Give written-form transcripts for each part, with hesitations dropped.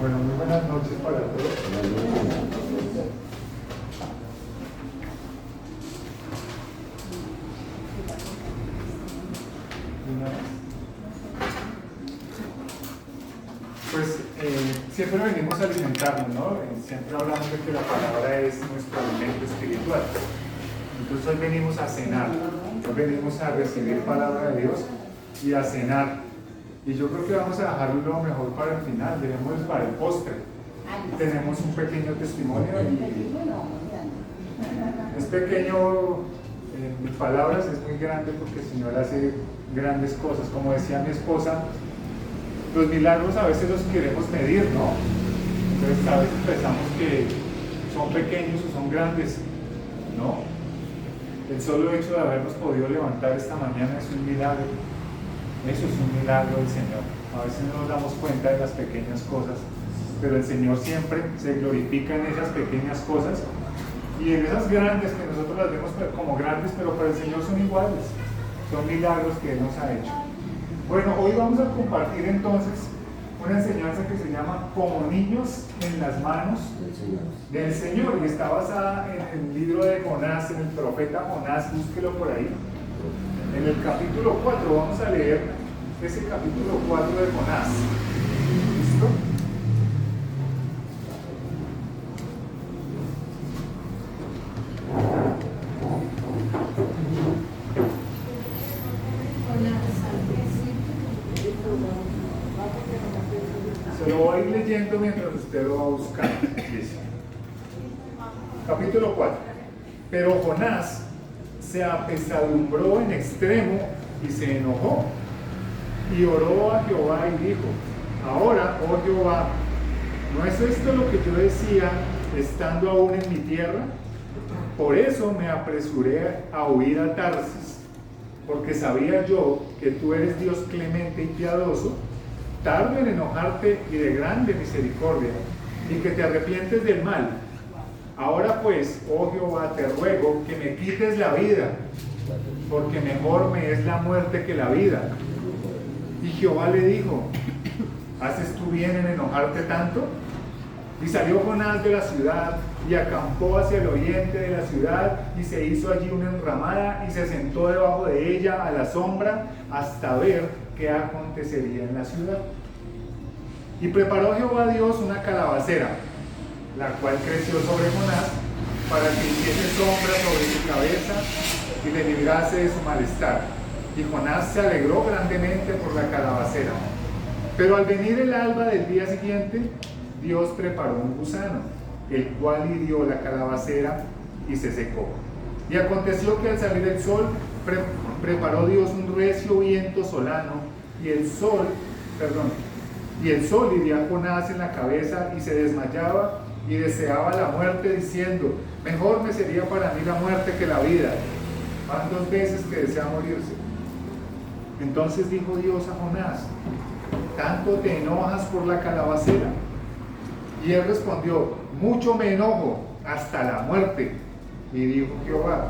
Bueno, muy buenas noches para todos. Pues siempre venimos a alimentarnos, ¿no? Siempre hablamos de que la palabra es nuestro alimento espiritual. Entonces hoy venimos a cenar, hoy venimos a recibir palabra de Dios y a cenar. Y yo creo que vamos a dejarlo lo mejor para el final, dejemos para el postre. Tenemos un pequeño testimonio y es pequeño en palabras, es muy grande porque el Señor hace grandes cosas. Como decía mi esposa, los milagros a veces los queremos medir, ¿no? Entonces a veces pensamos que son pequeños o son grandes, ¿no? El solo hecho de habernos podido levantar esta mañana es un milagro. Eso es un milagro del Señor. A veces no nos damos cuenta de las pequeñas cosas, pero el Señor siempre se glorifica en esas pequeñas cosas y en esas grandes que nosotros las vemos como grandes, pero para el Señor son iguales. Son milagros que Él nos ha hecho. Bueno, hoy vamos a compartir entonces una enseñanza que se llama Como niños en las manos del Señor y está basada en el libro de Jonás, en el profeta Jonás, búsquelo por ahí. En el capítulo 4, vamos a leer ese capítulo 4 de Jonás. ¿Listo? Se lo voy a ir leyendo mientras usted lo va buscando. Dice. Capítulo 4. Pero Jonás se apesadumbró en extremo y se enojó y oró a Jehová y dijo: ahora, oh Jehová, ¿no es esto lo que yo decía estando aún en mi tierra? Por eso me apresuré a huir a Tarsis, porque sabía yo que tú eres Dios clemente y piadoso, tardo en enojarte y de grande misericordia, y que te arrepientes del mal. Ahora pues, oh Jehová, te ruego que me quites la vida, porque mejor me es la muerte que la vida. Y Jehová le dijo: ¿haces tú bien en enojarte tanto? Y salió Jonás de la ciudad y acampó hacia el oriente de la ciudad y se hizo allí una enramada y se sentó debajo de ella a la sombra hasta ver qué acontecería en la ciudad. Y preparó Jehová Dios una calabacera, la cual creció sobre Jonás para que hiciese sombra sobre su cabeza y le librase de su malestar. Y Jonás se alegró grandemente por la calabacera. Pero al venir el alba del día siguiente, Dios preparó un gusano, el cual hirió la calabacera y se secó. Y aconteció que al salir el sol, preparó Dios un recio viento solano, y el sol hirió a Jonás en la cabeza y se desmayaba y deseaba la muerte, diciendo: mejor me sería para mí la muerte que la vida. Van 2 veces que desea morirse. Entonces dijo Dios a Jonás: ¿tanto te enojas por la calabacera? Y él respondió: mucho me enojo, hasta la muerte. Y dijo Jehová: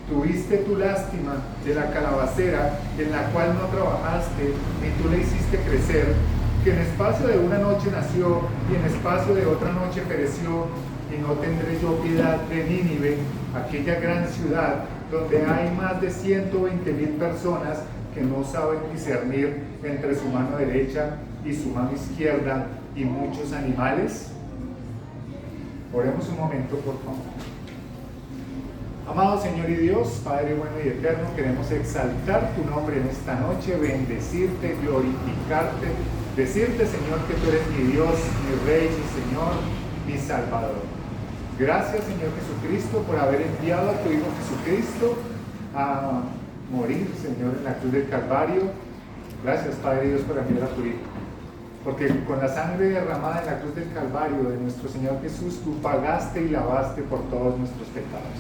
tuviste tu lástima de la calabacera, en la cual no trabajaste, ni tú le hiciste crecer, que en espacio de una noche nació, y en espacio de otra noche pereció, y no tendré yo piedad de Nínive, aquella gran ciudad, donde hay más de 120,000 personas que no saben discernir entre su mano derecha y su mano izquierda, y muchos animales. Oremos un momento, por favor. Amado Señor y Dios, Padre bueno y eterno, queremos exaltar tu nombre en esta noche, bendecirte, glorificarte, decirte, Señor, que tú eres mi Dios, mi Rey, mi Señor, mi Salvador. Gracias, Señor Jesucristo, por haber enviado a tu Hijo Jesucristo a morir, Señor, en la cruz del Calvario. Gracias, Padre Dios, por enviar a tu Hijo. Porque con la sangre derramada en la cruz del Calvario de nuestro Señor Jesús, tú pagaste y lavaste por todos nuestros pecados.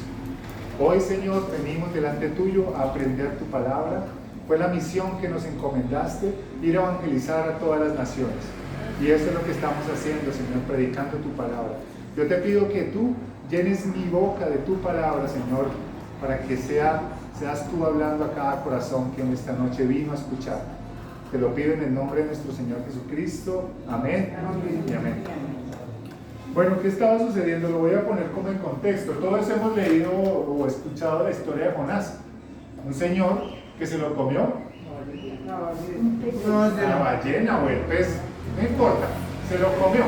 Hoy, Señor, venimos delante tuyo a aprender tu palabra. Fue la misión que nos encomendaste, ir a evangelizar a todas las naciones. Y eso es lo que estamos haciendo, Señor, predicando tu palabra. Yo te pido que tú llenes mi boca de tu palabra, Señor, para que seas tú hablando a cada corazón que en esta noche vino a escuchar. Te lo pido en el nombre de nuestro Señor Jesucristo. Amén y amén. Bueno, ¿qué estaba sucediendo? Lo voy a poner como en contexto. Todos hemos leído o escuchado la historia de Jonás. Un señor que se lo comió. La ballena o el pez, no importa, se lo comió.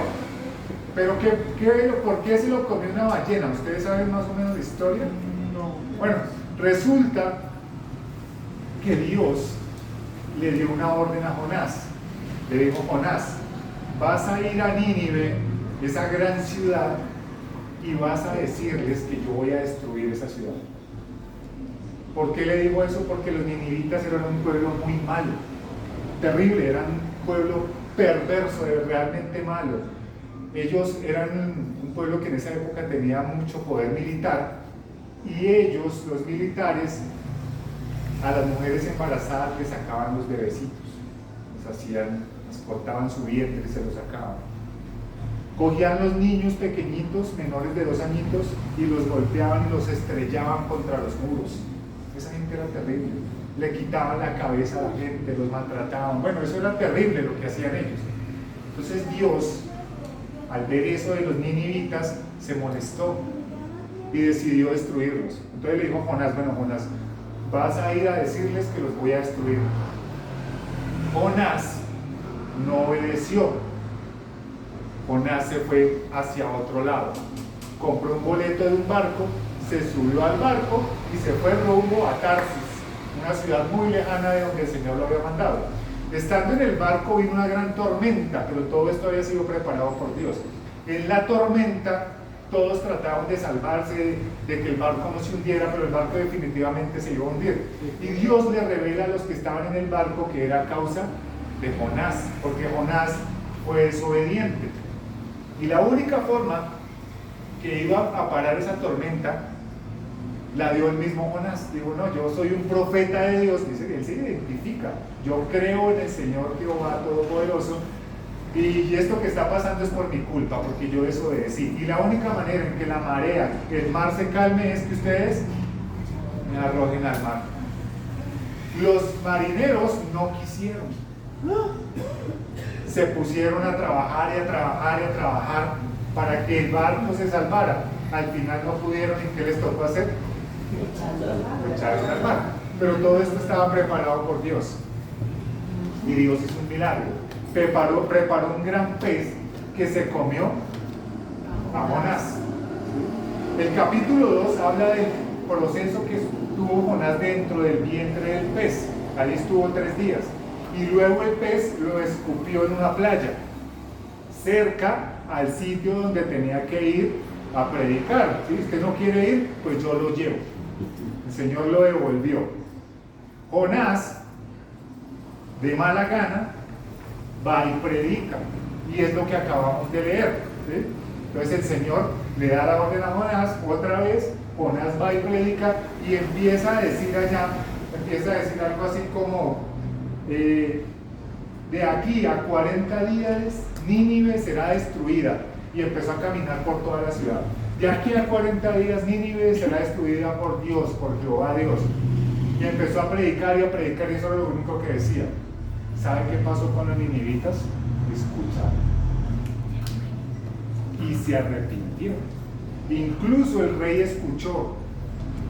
Pero ¿por qué se lo comió una ballena? ¿Ustedes saben más o menos la historia? No. Bueno, resulta que Dios le dio una orden a Jonás. Le dijo: Jonás, vas a ir a Nínive, esa gran ciudad, y vas a decirles que yo voy a destruir esa ciudad. ¿Por qué le digo eso? Porque los ninivitas eran un pueblo muy malo, terrible, eran un pueblo perverso, realmente malo. Ellos eran un pueblo que en esa época tenía mucho poder militar, y ellos, los militares, a las mujeres embarazadas les sacaban los bebecitos, les cortaban su vientre y se los sacaban. Cogían los niños pequeñitos, menores de 2 añitos, y los golpeaban y los estrellaban contra los muros. Esa gente era terrible. Le quitaban la cabeza a la gente, los maltrataban. Bueno, eso era terrible lo que hacían ellos. Entonces Dios, al ver eso de los ninivitas, se molestó y decidió destruirlos. Entonces le dijo a Jonás: bueno, Jonás, vas a ir a decirles que los voy a destruir. Jonás no obedeció. Jonás se fue hacia otro lado. Compró un boleto de un barco, se subió al barco y se fue rumbo a Tarsis, una ciudad muy lejana de donde el Señor lo había mandado. Estando en el barco vino una gran tormenta, pero todo esto había sido preparado por Dios. En la tormenta todos trataban de salvarse, de que el barco no se hundiera, pero el barco definitivamente se iba a hundir. Y Dios le revela a los que estaban en el barco que era a causa de Jonás, porque Jonás fue desobediente. Y la única forma que iba a parar esa tormenta la dio el mismo Jonás. Digo: no, yo soy un profeta de Dios. Dice que él se identifica: yo creo en el Señor Jehová Todopoderoso, y esto que está pasando es por mi culpa, porque yo desobedecí. Y la única manera en que la marea, el mar se calme, es que ustedes me arrojen al mar. Los marineros no quisieron. Se pusieron a trabajar y a trabajar y a trabajar para que el barco se salvara. Al final no pudieron. ¿Y qué les tocó hacer? Echaron al mar. Pero todo esto estaba preparado por Dios, y Dios hizo un milagro. Preparó un gran pez que se comió a Jonás. El capítulo 2 habla del proceso que tuvo Jonás dentro del vientre del pez. Ahí estuvo 3 días. Y luego el pez lo escupió en una playa, cerca al sitio donde tenía que ir a predicar. Si usted no quiere ir, pues yo lo llevo. El Señor lo devolvió. Jonás, de mala gana, va y predica. Y es lo que acabamos de leer, ¿sí? Entonces el Señor le da la orden a Jonás otra vez. Jonás va y predica y empieza a decir algo así como: de aquí a 40 días Nínive será destruida. Y empezó a caminar por toda la ciudad. De aquí a 40 días Nínive será destruida por Dios, por Jehová Dios. Y empezó a predicar y a predicar, y eso era lo único que decía. ¿Saben qué pasó con los ninivitas? Escucharon y se arrepintieron. Incluso el rey escuchó.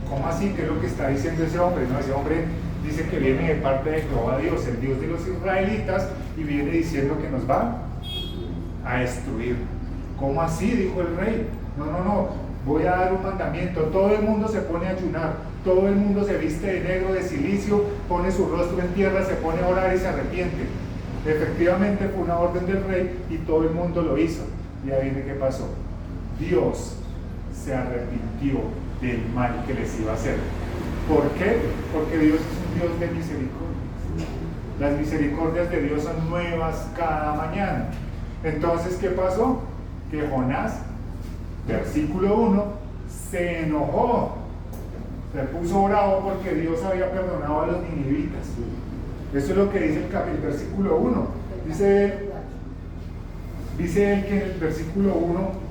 ¿Cómo así? ¿Qué es lo que está diciendo ese hombre? No, ese hombre dice que viene de parte de Jehová Dios, el Dios de los israelitas, y viene diciendo que nos va a destruir. ¿Cómo así? Dijo el rey. No, voy a dar un mandamiento. Todo el mundo se pone a ayunar, todo el mundo se viste de negro, de cilicio, pone su rostro en tierra, se pone a orar y se arrepiente. Efectivamente fue una orden del rey y todo el mundo lo hizo. Y ahí viene qué pasó. Dios se arrepintió del mal que les iba a hacer. ¿Por qué? Porque Dios es un Dios de misericordia. Las misericordias de Dios son nuevas cada mañana. Entonces, ¿qué pasó? Que Jonás, versículo 1, se enojó, se puso bravo porque Dios había perdonado a los ninivitas. Eso es lo que dice el versículo 1. Dice él que en el versículo 1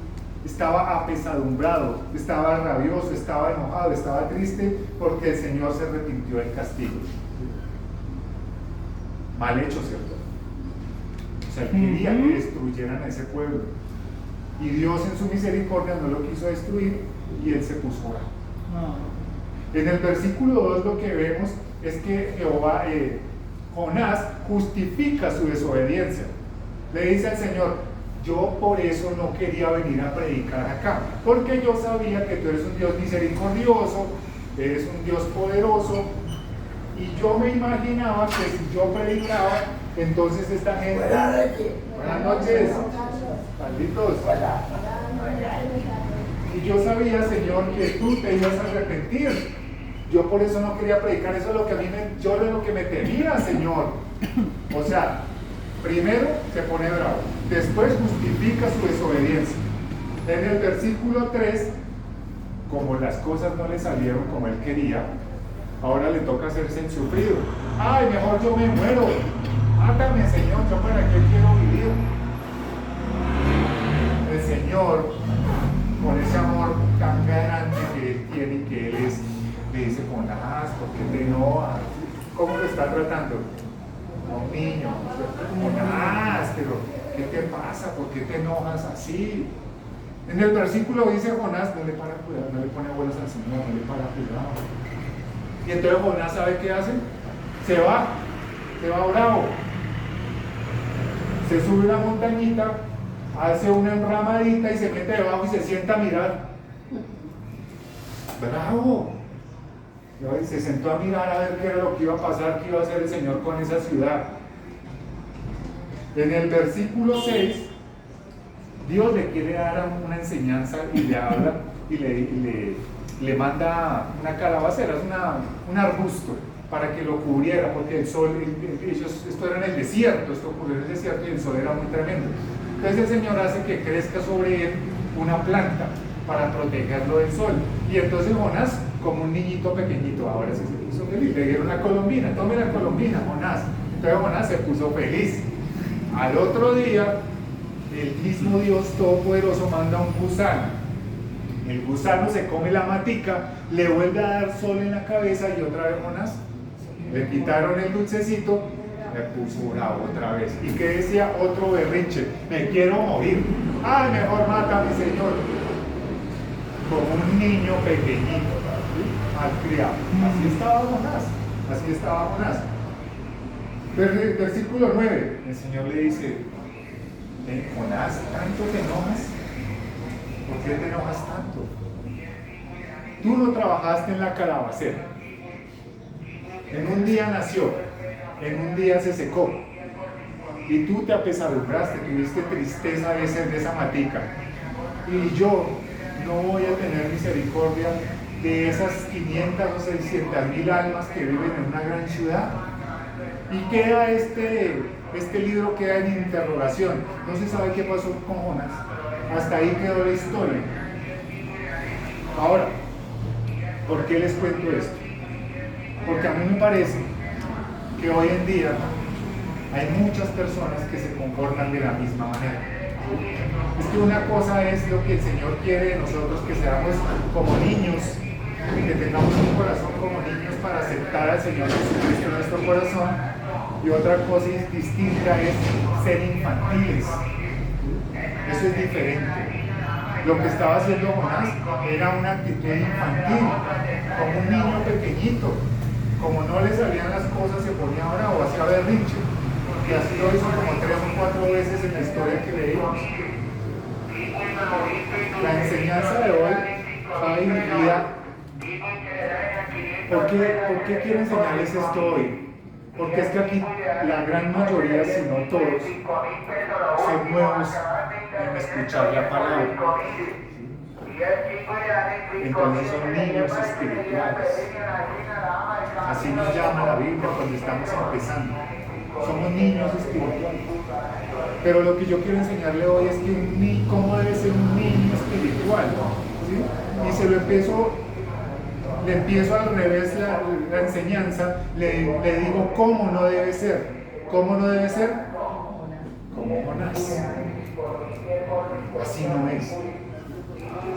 estaba apesadumbrado, estaba rabioso, estaba enojado, estaba triste porque el Señor se arrepintió del castigo. Mal hecho, ¿cierto? O sea, él quería que destruyeran a ese pueblo. Y Dios en su misericordia no lo quiso destruir y él se puso a orar. En el versículo 2 lo que vemos es que Jonás justifica su desobediencia. Le dice al Señor: yo por eso no quería venir a predicar acá, porque yo sabía que tú eres un Dios misericordioso, eres un Dios poderoso, y yo me imaginaba que si yo predicaba, entonces esta gente... Buenas noches, malditos. Y yo sabía, Señor, que tú te ibas a arrepentir. Yo por eso no quería predicar, eso es lo que yo era lo que me temía, Señor. O sea, primero se pone bravo, después justifica su desobediencia. En el versículo 3, como las cosas no le salieron como él quería, ahora le toca hacerse el sufrido. Ay, mejor yo me muero. Mátame, Señor, yo para qué quiero vivir. El Señor, con ese amor tan grande que él tiene y que él es, le dice: Jonás, ¿por qué te enojas? ¿Cómo lo está tratando? No, niño, Jonás, pero ¿qué te pasa? ¿Por qué te enojas así? En el versículo dice: Jonás no le para cuidar, no le pone bolas al Señor, no le para cuidado. Y entonces Jonás, ¿sabe qué hace? Se va bravo. Se sube una montañita, hace una enramadita y se mete debajo y se sienta a mirar. Bravo. Y se sentó a mirar a ver qué era lo que iba a pasar, qué iba a hacer el Señor con esa ciudad. En el versículo 6, Dios le quiere dar una enseñanza y le habla y le manda una calabacera, es un arbusto, para que lo cubriera, porque el sol, esto era en el desierto, esto ocurrió en el desierto y el sol era muy tremendo. Entonces el Señor hace que crezca sobre él una planta para protegerlo del sol. Y entonces Jonás, como un niñito pequeñito, ahora sí se puso feliz, le dieron la colombina, tome la colombina, Jonás. Entonces Jonás se puso feliz. Al otro día, el mismo Dios Todopoderoso manda un gusano. El gusano se come la matica, le vuelve a dar sol en la cabeza y otra vez Jonás. Le quitaron el dulcecito, me puso bravo otra vez. ¿Y qué decía? Otro berrinche: me quiero morir. Ay, mejor mátame, Señor. Como un niño pequeñito, malcriado. Así estaba Jonás. Versículo 9, el Señor le dice: Jonás, ¿tanto te enojas? ¿Por qué te enojas tanto? Tú no trabajaste en la calabacera. En un día nació, en un día se secó. Y tú te apesadumbraste, tuviste tristeza de esa matica. Y yo no voy a tener misericordia de esas 500 o 600,000 almas que viven en una gran ciudad. Y queda este libro queda en interrogación. No se sabe qué pasó con Jonás. Hasta ahí quedó la historia. Ahora, ¿por qué les cuento esto? Porque a mí me parece que hoy en día hay muchas personas que se comportan de la misma manera. Es que una cosa es lo que el Señor quiere de nosotros, que seamos como niños, y que tengamos un corazón como niños para aceptar al Señor Jesucristo en nuestro corazón, y otra cosa distinta es ser infantiles. Eso es diferente. Lo que estaba haciendo Jonás era una actitud infantil, como un niño pequeñito. Como no le salían las cosas, se ponía bravo, hacía berrinche. Y así lo hizo como 3 o 4 veces en la historia que leímos. La enseñanza de hoy va dirigida. ¿Por qué quiero enseñarles esto hoy? Porque es que aquí la gran mayoría, si no todos, son nuevos en escuchar la palabra. Entonces son niños espirituales. Así nos llama la Biblia cuando estamos empezando. Somos niños espirituales. Pero lo que yo quiero enseñarle hoy es que cómo debe ser un niño espiritual, ¿sí? Y le empiezo al revés la enseñanza, le digo cómo no debe ser. ¿Cómo no debe ser? Como Jonás. Así no es.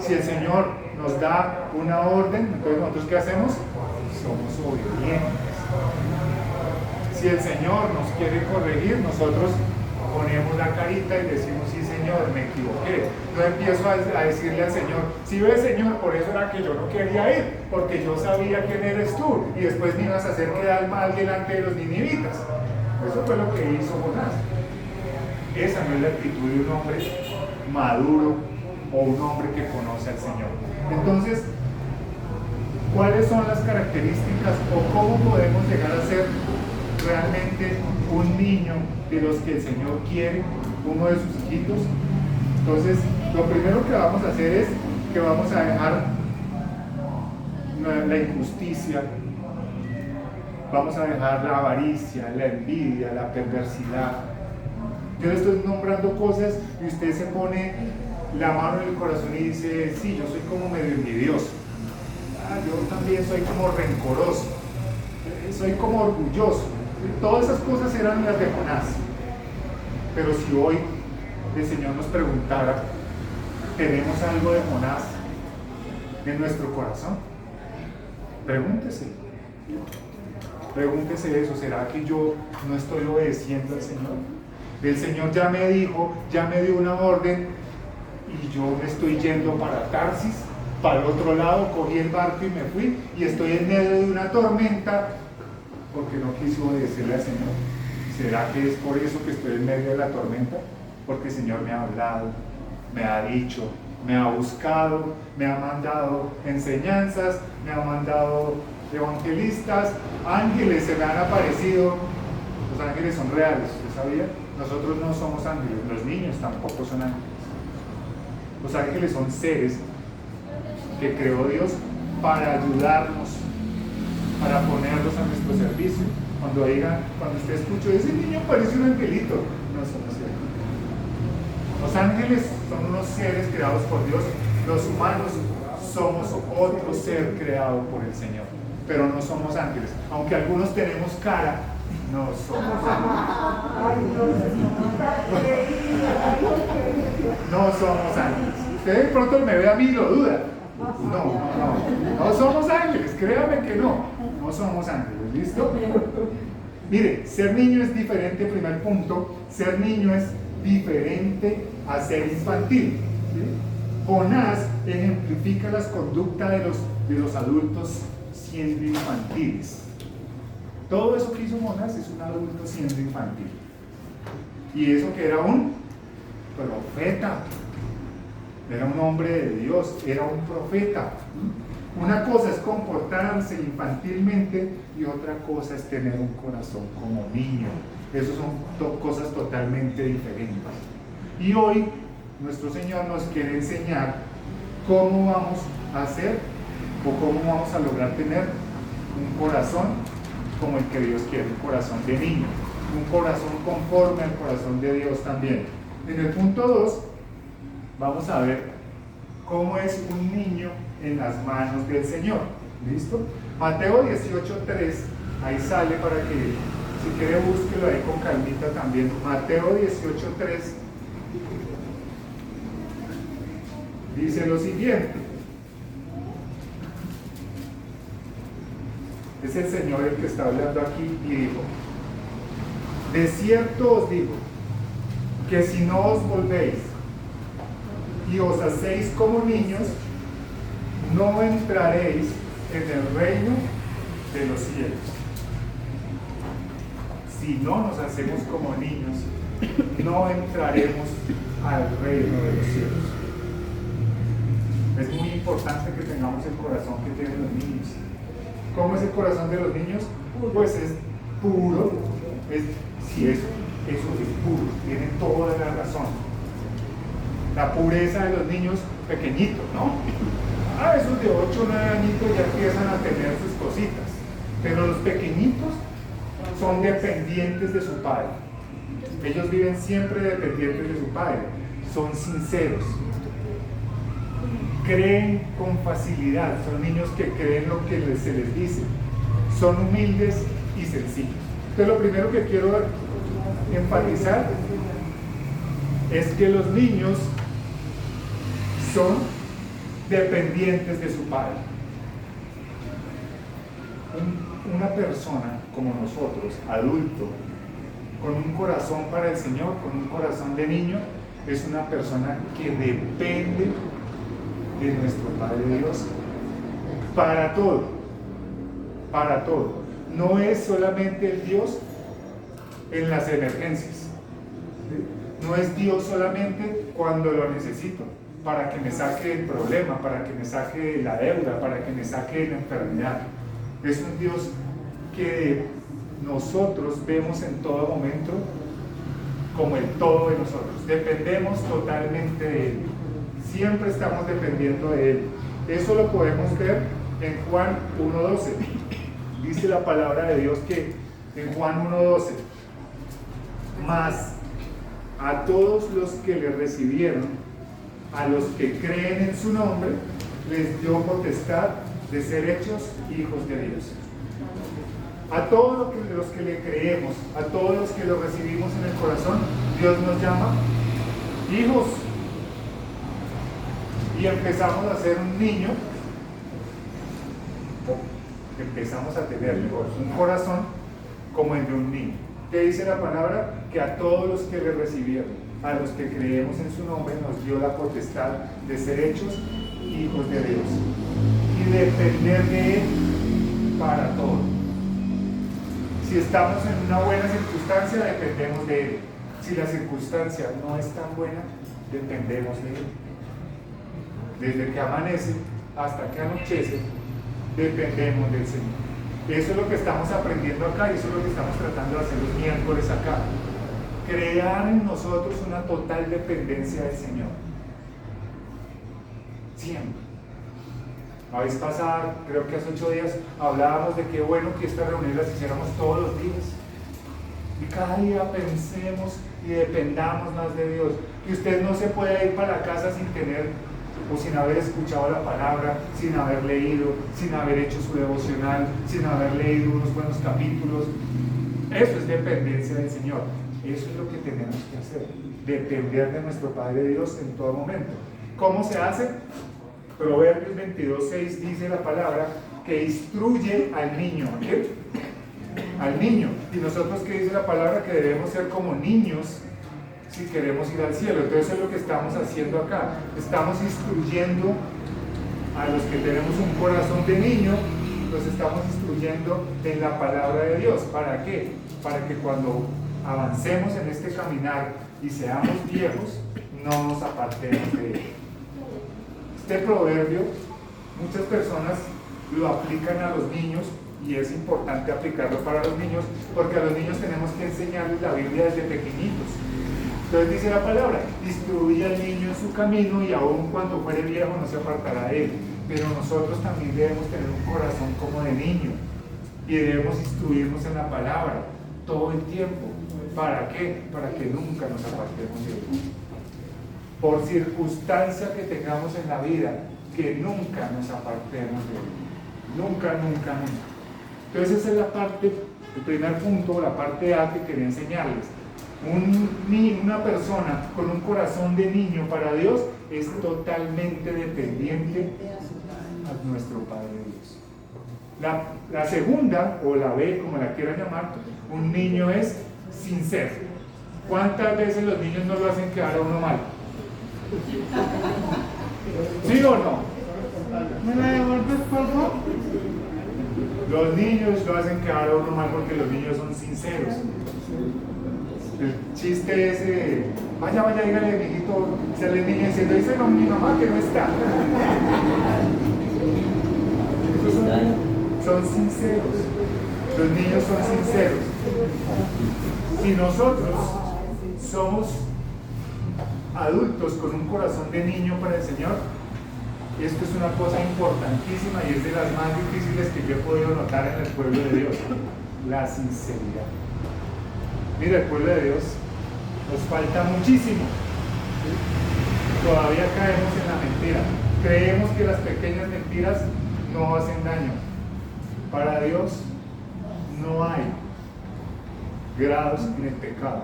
Si el Señor nos da una orden, entonces nosotros ¿qué hacemos? Somos obedientes. Si el Señor nos quiere corregir, nosotros ponemos la carita y decimos, sí Señor, me equivoqué. No empiezo a decirle al Señor, sí ves Señor, por eso era que yo no quería ir, porque yo sabía quién eres tú, y después me ibas a hacer quedar mal delante de los ninivitas. Eso fue lo que hizo Jonás. Esa no es la actitud de un hombre maduro o un hombre que conoce al Señor. Entonces, ¿cuáles son las características o cómo podemos llegar a ser realmente un niño de los que el Señor quiere, uno de sus hijitos? Entonces, lo primero que vamos a hacer es que vamos a dejar la injusticia, vamos a dejar la avaricia, la envidia, la perversidad. Yo le estoy nombrando cosas y usted se pone la mano en el corazón y dice, sí, yo soy como medio envidioso. Yo también soy como rencoroso, soy como orgulloso. Todas esas cosas eran las de Jonás. Pero si hoy el Señor nos preguntara, ¿tenemos algo de Jonás en nuestro corazón? Pregúntese. Pregúntese eso. ¿Será que yo no estoy obedeciendo al Señor? El Señor ya me dijo, ya me dio una orden y yo me estoy yendo para Tarsis, para el otro lado, cogí el barco y me fui y estoy en medio de una tormenta porque no quise obedecerle al Señor. ¿Será que es por eso que estoy en medio de la tormenta? Porque el Señor me ha hablado, me ha dicho, me ha buscado, me ha mandado enseñanzas, me ha mandado evangelistas, ángeles se me han aparecido. Los ángeles son reales, ¿usted sabía? Nosotros no somos ángeles, los niños tampoco son ángeles. Los ángeles son seres que creó Dios para ayudarnos, para ponerlos a nuestro servicio. Cuando usted escuche, ese niño parece un angelito, no son cierto. Los ángeles son unos seres creados por Dios, los humanos somos otro ser creado por el Señor, pero no somos ángeles, aunque algunos tenemos cara, no somos ángeles. No somos ángeles. Usted de pronto me ve a mí y lo duda. No somos ángeles, créame que no somos ángeles, ¿listo? Mire, ser niño es diferente, primer punto, ser niño es diferente a ser infantil, ¿sí? Jonás ejemplifica las conductas de los adultos siendo infantiles. Todo eso que hizo Jonás es un adulto siendo infantil. Y eso que era un profeta, era un hombre de Dios, era un profeta. Una cosa es comportarse infantilmente y otra cosa es tener un corazón como niño. Esas son cosas totalmente diferentes. Y hoy nuestro Señor nos quiere enseñar cómo vamos a hacer o cómo vamos a lograr tener un corazón como el que Dios quiere, un corazón de niño, un corazón conforme al corazón de Dios también. En el punto 2 vamos a ver cómo es un niño en las manos del Señor. ¿Listo? Mateo 18:3, ahí sale para que, si quiere, búsquelo ahí con calmita también. Mateo 18:3 dice lo siguiente. Es el Señor el que está hablando aquí y dijo: de cierto os digo que si no os volvéis y os hacéis como niños, no entraréis en el reino de los cielos. Si no nos hacemos como niños, no entraremos al reino de los cielos. Es muy importante que tengamos el corazón que tienen los niños. ¿Cómo es el corazón de los niños? Pues es puro, si eso es puro, tiene toda la razón. La pureza de los niños pequeñitos, ¿no? Esos de 8 o 9 añitos ya empiezan a tener sus cositas, pero los pequeñitos son dependientes de su padre. Ellos viven siempre dependientes de su padre, son sinceros, creen con facilidad, son niños que creen lo que se les dice, son humildes y sencillos. Entonces, lo primero que quiero enfatizar es que los niños son dependientes de su padre. Una persona como nosotros, adulto, con un corazón para el Señor, con un corazón de niño, es una persona que depende de nuestro Padre Dios para todo, para todo. No es solamente el Dios en las emergencias, ¿sí? No es Dios solamente cuando lo necesito, para que me saque el problema, para que me saque de la deuda, para que me saque de la enfermedad. Es un Dios que nosotros vemos en todo momento como el todo de nosotros. Dependemos totalmente de Él. Siempre estamos dependiendo de Él. Eso lo podemos ver en Juan 1:12. Dice la palabra de Dios que en Juan 1:12, mas a todos los que le recibieron, a los que creen en su nombre, les dio potestad de ser hechos hijos de Dios. A todos los que le creemos, a todos los que lo recibimos en el corazón, Dios nos llama hijos. Y empezamos a ser un niño, empezamos a tener un corazón como el de un niño. ¿Qué dice la palabra? Que a todos los que le recibieron, a los que creemos en su nombre, nos dio la potestad de ser hechos hijos de Dios y depender de Él para todo. Si estamos en una buena circunstancia, dependemos de Él. Si la circunstancia no es tan buena, dependemos de Él. Desde que amanece hasta que anochece, dependemos del Señor. Eso es lo que estamos aprendiendo acá y eso es lo que estamos tratando de hacer los miércoles acá. Crear en nosotros una total dependencia del Señor. Siempre. La vez pasada, creo que hace 8 días, hablábamos de qué bueno que estas reuniones las hiciéramos todos los días. Y cada día pensemos y dependamos más de Dios. Que usted no se puede ir para la casa sin tener o sin haber escuchado la palabra, sin haber leído, sin haber hecho su devocional, sin haber leído unos buenos capítulos. Eso es dependencia del Señor. Eso es lo que tenemos que hacer. Depender de nuestro Padre Dios en todo momento. ¿Cómo se hace? Proverbios 22:6 dice la palabra que instruye al niño. ¿Qué? Al niño. Y nosotros, ¿qué dice la palabra? Que debemos ser como niños si queremos ir al cielo. Entonces es lo que estamos haciendo acá. Estamos instruyendo a los que tenemos un corazón de niño, los estamos instruyendo en la palabra de Dios. ¿Para qué? Para que cuando avancemos en este caminar y seamos viejos, no nos apartemos de él. Este proverbio, muchas personas lo aplican a los niños y es importante aplicarlo para los niños porque a los niños tenemos que enseñarles la Biblia desde pequeñitos. Entonces dice la palabra, instruye al niño en su camino y aun cuando fuere viejo no se apartará de él. Pero nosotros también debemos tener un corazón como de niño y debemos instruirnos en la palabra todo el tiempo. ¿Para qué? Para que nunca nos apartemos de él. Por circunstancia que tengamos en la vida, que nunca nos apartemos de él. Nunca, nunca, nunca. Entonces esa es la parte, el primer punto, la parte A que quería enseñarles. Una persona con un corazón de niño para Dios es totalmente dependiente a nuestro Padre Dios. La segunda, o la B, como la quieran llamar, un niño es sincero. ¿Cuántas veces los niños no lo hacen quedar a uno mal? ¿Sí o no? ¿Me la devuelves, por favor? Los niños lo hacen quedar a uno mal porque los niños son sinceros. El chiste es, vaya, dígale, mijito, sale el niño diciendo, dice no, mi mamá que no está. Esos son sinceros. Los niños son sinceros. Si nosotros somos adultos con un corazón de niño para el Señor, esto es una cosa importantísima y es de las más difíciles que yo he podido notar en el pueblo de Dios, la sinceridad. Mira, el pueblo de Dios nos falta muchísimo. Todavía caemos en la mentira. Creemos que las pequeñas mentiras no hacen daño. Para Dios no hay grados en el pecado.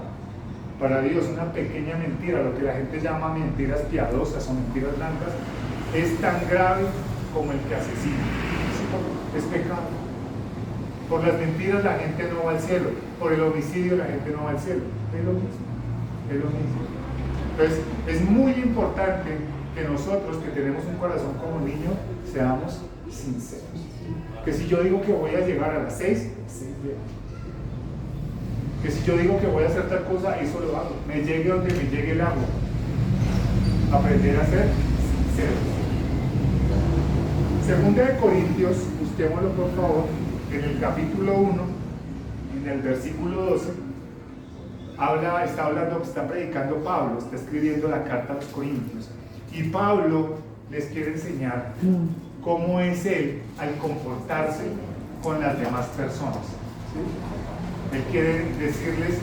Para Dios una pequeña mentira, lo que la gente llama mentiras piadosas o mentiras blancas, es tan grave como el que asesina. Es pecado. Por las mentiras la gente no va al cielo, por el homicidio la gente no va al cielo. Es lo mismo, es lo mismo. Entonces, es muy importante que nosotros que tenemos un corazón como niño, seamos sinceros. Que si yo digo que voy a llegar a las 6 llego. Que si yo digo que voy a hacer tal cosa, eso lo hago. Me llegue donde me llegue el agua. Aprender a ser sinceros. Segunda de Corintios, busquémoslo por favor, en el capítulo 1, en el versículo 12, está predicando Pablo, está escribiendo la carta a los Corintios. Y Pablo les quiere enseñar cómo es él al comportarse con las demás personas. ¿Sí? Él quiere decirles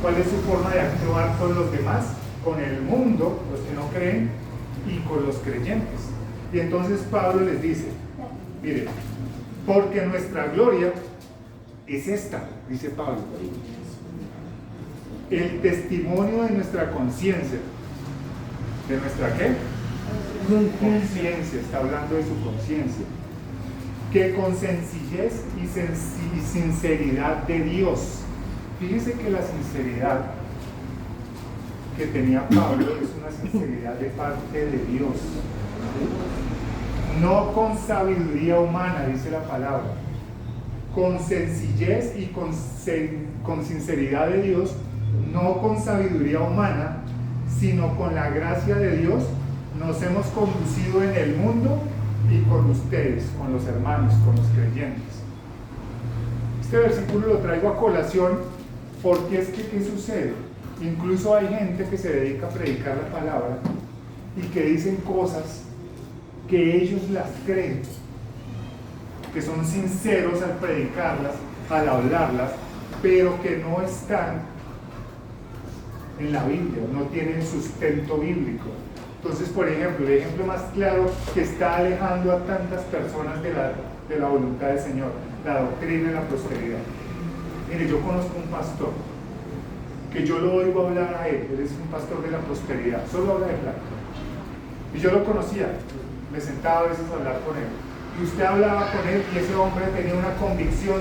cuál es su forma de actuar con los demás, con el mundo, los que no creen, y con los creyentes. Y entonces Pablo les dice, miren, porque nuestra gloria es esta, dice Pablo, el testimonio de nuestra conciencia. ¿De nuestra qué? Conciencia, está hablando de su conciencia. Que con sencillez y sinceridad de Dios. Fíjese que la sinceridad que tenía Pablo es una sinceridad de parte de Dios. No con sabiduría humana, dice la palabra. Con sencillez y con sinceridad de Dios, no con sabiduría humana, sino con la gracia de Dios, nos hemos conducido en el mundo y con ustedes, con los hermanos, con los creyentes. Este versículo lo traigo a colación porque es que, ¿qué sucede? Incluso hay gente que se dedica a predicar la palabra y que dicen cosas que ellos las creen, que son sinceros al predicarlas, al hablarlas, pero que no están en la Biblia, no tienen sustento bíblico. Entonces, por ejemplo, el ejemplo más claro que está alejando a tantas personas de la voluntad del Señor, la doctrina de la prosperidad. Mire, yo conozco un pastor que yo lo oigo hablar a él es un pastor de la prosperidad, solo habla de plata. Y yo lo conocía, me sentaba a veces a hablar con él. Y usted hablaba con él y ese hombre tenía una convicción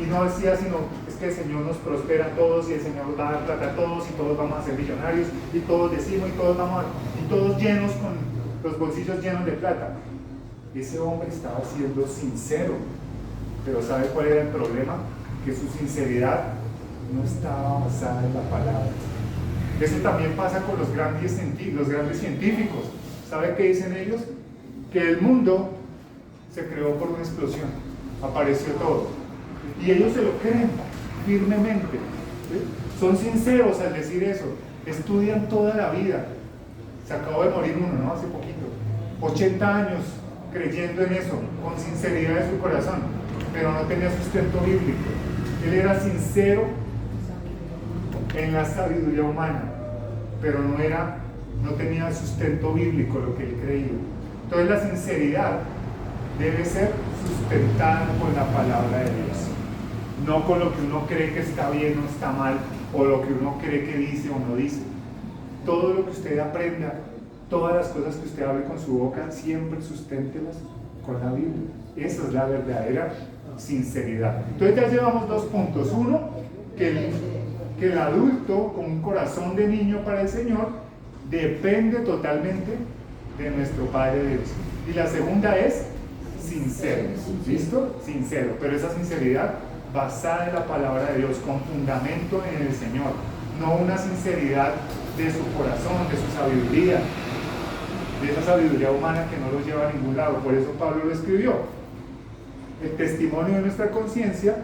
y no decía sino, es que el Señor nos prospera a todos y el Señor va a dar plata a todos y todos vamos a ser millonarios y todos decimos y todos llenos con los bolsillos llenos de plata. Ese hombre estaba siendo sincero, pero ¿sabe cuál era el problema? Que su sinceridad no estaba basada en la palabra. Eso también pasa con los grandes científicos. ¿Sabe qué dicen ellos? Que el mundo se creó por una explosión, apareció todo. Y ellos se lo creen firmemente. ¿Sí? Son sinceros al decir eso. Estudian toda la vida. Se acabó de morir uno, ¿no? Hace poquito. 80 años creyendo en eso, con sinceridad de su corazón, pero no tenía sustento bíblico. Él era sincero en la sabiduría humana, pero no tenía sustento bíblico lo que él creía. Entonces la sinceridad debe ser sustentada con la palabra de Dios, no con lo que uno cree que está bien o está mal, o lo que uno cree que dice o no dice. Todo lo que usted aprenda, todas las cosas que usted hable con su boca, siempre susténtelas con la Biblia. Esa es la verdadera sinceridad. Entonces ya llevamos 2 puntos. Uno, que el adulto con un corazón de niño para el Señor depende totalmente de nuestro Padre Dios. Y la segunda es sincero. ¿Listo? Sincero. Pero esa sinceridad basada en la palabra de Dios, con fundamento en el Señor. No una sinceridad de su corazón, de su sabiduría, de esa sabiduría humana que no lo lleva a ningún lado. Por eso Pablo lo escribió. El testimonio de nuestra conciencia,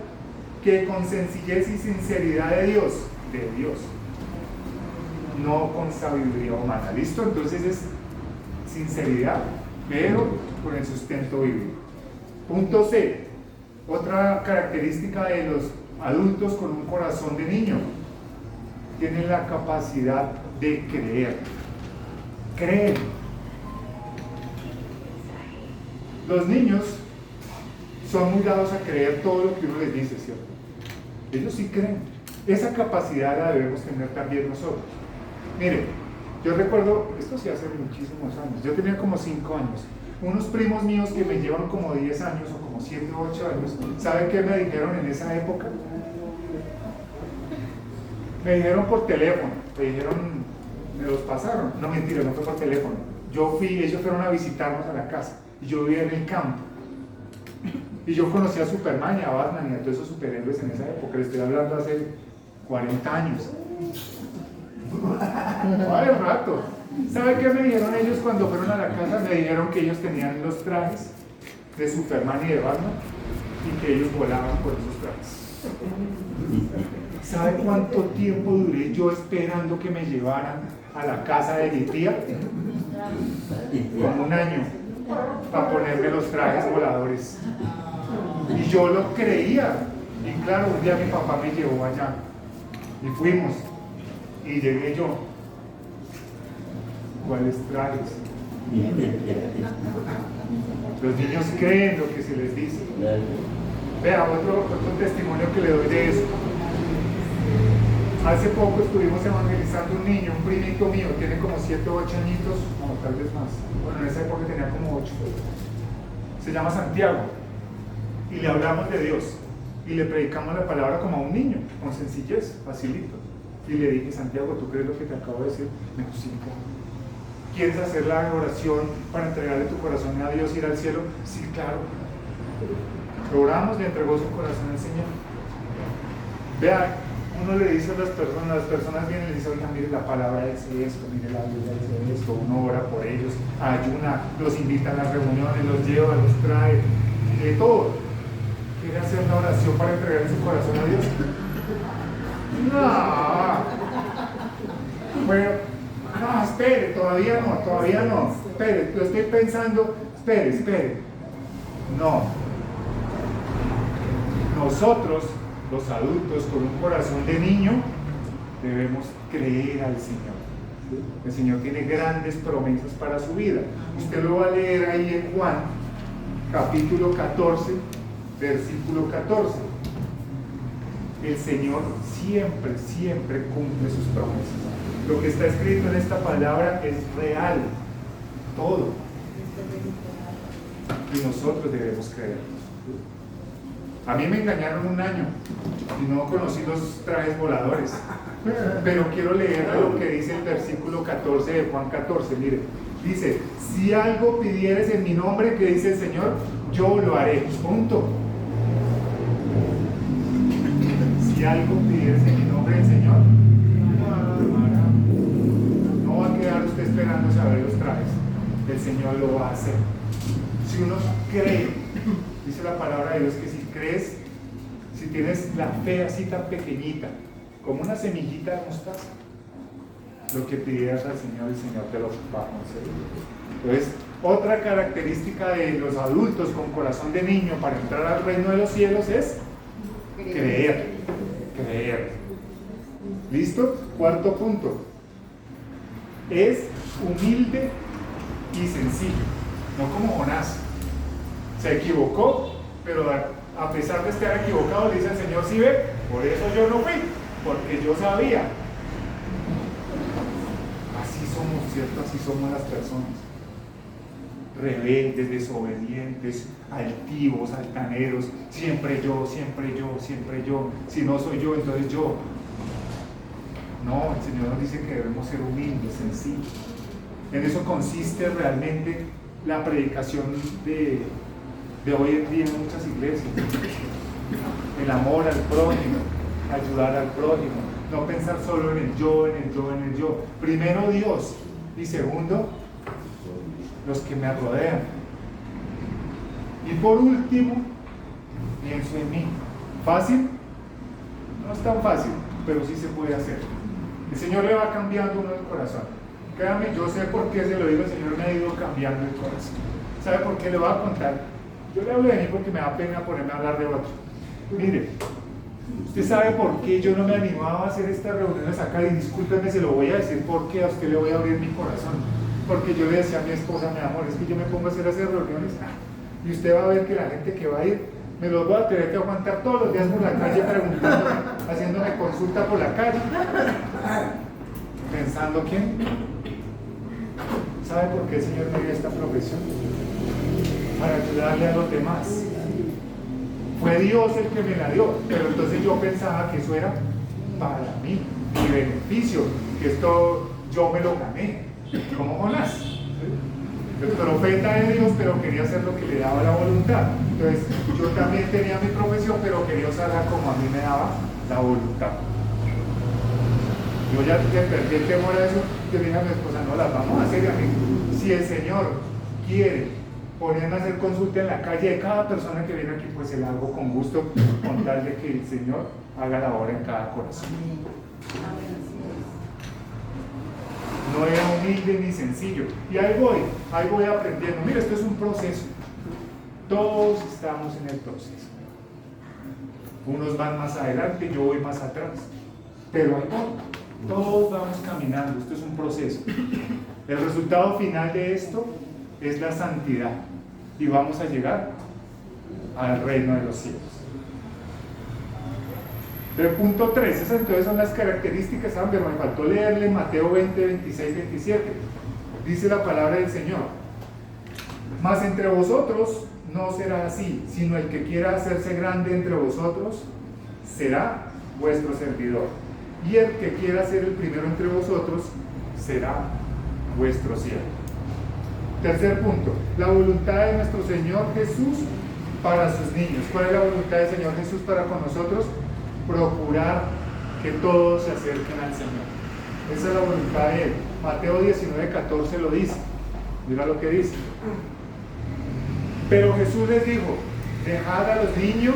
que con sencillez y sinceridad de Dios, no con sabiduría humana. ¿Listo? Entonces es sinceridad, pero con el sustento bíblico. Punto C. Otra característica de los adultos con un corazón de niño: tienen la capacidad de creer. Creen. Los niños son muy dados a creer todo lo que uno les dice, ¿cierto? Ellos sí creen. Esa capacidad la debemos tener también nosotros. Mire, yo recuerdo, esto sí hace muchísimos años, yo tenía como 5 años, unos primos míos que me llevan como 10 años o como como 7 o 8 años. ¿Saben qué me dijeron en esa época? Me dijeron por teléfono, me los pasaron. No, mentira, no fue por teléfono. Ellos fueron a visitarnos a la casa y yo vivía en el campo. Y yo conocí a Superman y a Batman y a todos esos superhéroes en esa época. Le estoy hablando hace 40 años. Vale, rato. ¿Saben qué me dijeron ellos cuando fueron a la casa? Me dijeron que ellos tenían los trajes de Superman y de Batman y que ellos volaban por esos trajes. ¿Sabe cuánto tiempo duré yo esperando que me llevaran a la casa de mi tía? Como un año para ponerme los trajes voladores. Y yo lo creía. Y claro, un día mi papá me llevó allá y fuimos y llegué yo. ¿Cuáles trajes? Los niños creen lo que se les dice. Vea, otro testimonio que le doy de eso. Hace poco estuvimos evangelizando un niño, un primito mío, tiene como 7 o 8 añitos, no, tal vez más. Bueno, en esa época tenía como 8. Se llama Santiago. Y le hablamos de Dios. Y le predicamos la palabra como a un niño, con sencillez, facilito. Y le dije, Santiago, ¿tú crees lo que te acabo de decir? Me dijo, sí, claro. ¿Quieres hacer la oración para entregarle tu corazón a Dios y ir al cielo? Sí, claro. Oramos, le entregó su corazón al Señor. Vea, uno le dice a las personas vienen y le dicen, oiga, mire la palabra dice esto, mire la Biblia dice esto, uno ora por ellos, ayuna, los invita a las reuniones, los lleva, los trae, de todo. ¿Quiere hacer la oración para entregarle su corazón a Dios? No. Bueno, no, espere, todavía no, espere, lo estoy pensando, espere. No. Nosotros, los adultos, con un corazón de niño, debemos creer al Señor. El Señor tiene grandes promesas para su vida. Usted lo va a leer ahí en Juan, capítulo 14, versículo 14. El Señor siempre cumple sus promesas. Lo que está escrito en esta palabra es real, todo. Y nosotros debemos creer. A mí me engañaron un año y no conocí los trajes voladores. Pero quiero leer lo que dice el versículo 14 de Juan 14. Mire, dice, si algo pidieres en mi nombre, que dice el Señor, yo lo haré. Punto. Si algo pidieres en mi nombre, el Señor lo hará. No va a quedar usted esperando saber los trajes. El Señor lo va a hacer. Si uno cree, dice la palabra de Dios que si crees, si tienes la fe así tan pequeñita, como una semillita de mostaza, lo que pidieras al Señor, el Señor te lo va a conceder. Entonces, otra característica de los adultos con corazón de niño para entrar al reino de los cielos es creer. ¿Listo? Cuarto punto. Es humilde y sencillo, no como Jonás. Se equivocó, pero a pesar de estar equivocado, le dice al Señor, sí ve, por eso yo no fui, porque yo sabía. Así somos, ¿cierto? Así somos las personas. Rebeldes, desobedientes, altivos, altaneros, siempre yo. Si no soy yo, entonces yo. No, el Señor nos dice que debemos ser humildes, sencillos. En eso consiste realmente la predicación de hoy en día en muchas iglesias. El amor al prójimo, ayudar al prójimo, no pensar solo en el yo. Primero Dios y segundo los que me rodean. Y por último, pienso en mí. ¿Fácil? No es tan fácil, pero sí se puede hacer. El Señor le va cambiando uno el corazón. Créame, yo sé por qué se lo digo, el Señor me ha ido cambiando el corazón. ¿Sabe por qué? Le voy a contar. Yo le hablo de mí porque me da pena ponerme a hablar de otro. Mire, usted sabe por qué yo no me animaba a hacer estas reuniones acá, y discúlpeme, se lo voy a decir porque a usted le voy a abrir mi corazón. Porque yo le decía a mi esposa, mi amor, es que yo me pongo a hacer esas reuniones y usted va a ver que la gente que va a ir, me los voy a tener que aguantar todos los días por la calle preguntándome, haciéndome consulta por la calle, pensando quién. ¿Sabe por qué el Señor me dio esta profesión? Para ayudarle a los demás. Fue Dios el que me la dio, pero entonces yo pensaba que eso era para mí, mi beneficio, que esto yo me lo gané, como Jonás. El profeta de Dios, pero quería hacer lo que le daba la voluntad. Entonces, yo también tenía mi profesión, pero quería usarla como a mí me daba la voluntad. Yo ya perdí el temor a eso. Yo dije a mi esposa, no, las vamos a hacer, amigo. Si el Señor quiere ponerme a hacer consulta en la calle de cada persona que viene aquí, pues se la hago con gusto, con tal de que el Señor haga la obra en cada corazón. No era humilde ni sencillo. Y ahí voy aprendiendo. Mira, esto es un proceso. Todos estamos en el proceso. Unos van más adelante, yo voy más atrás. Pero ahí voy. Todos vamos caminando. Esto es un proceso. El resultado final de esto es la santidad. Y vamos a llegar al reino de los cielos. El punto 3, esas entonces son las características, pero me faltó leerle Mateo 20, 26, 27. Dice la palabra del Señor: mas entre vosotros no será así, sino el que quiera hacerse grande entre vosotros será vuestro servidor, y el que quiera ser el primero entre vosotros será vuestro siervo. Tercer punto, la voluntad de nuestro Señor Jesús para sus niños. ¿Cuál es la voluntad del Señor Jesús para con nosotros? Procurar que todos se acerquen al Señor. Esa es la voluntad de Él. Mateo 19, 14 lo dice. Mira lo que dice. Pero Jesús les dijo: dejad a los niños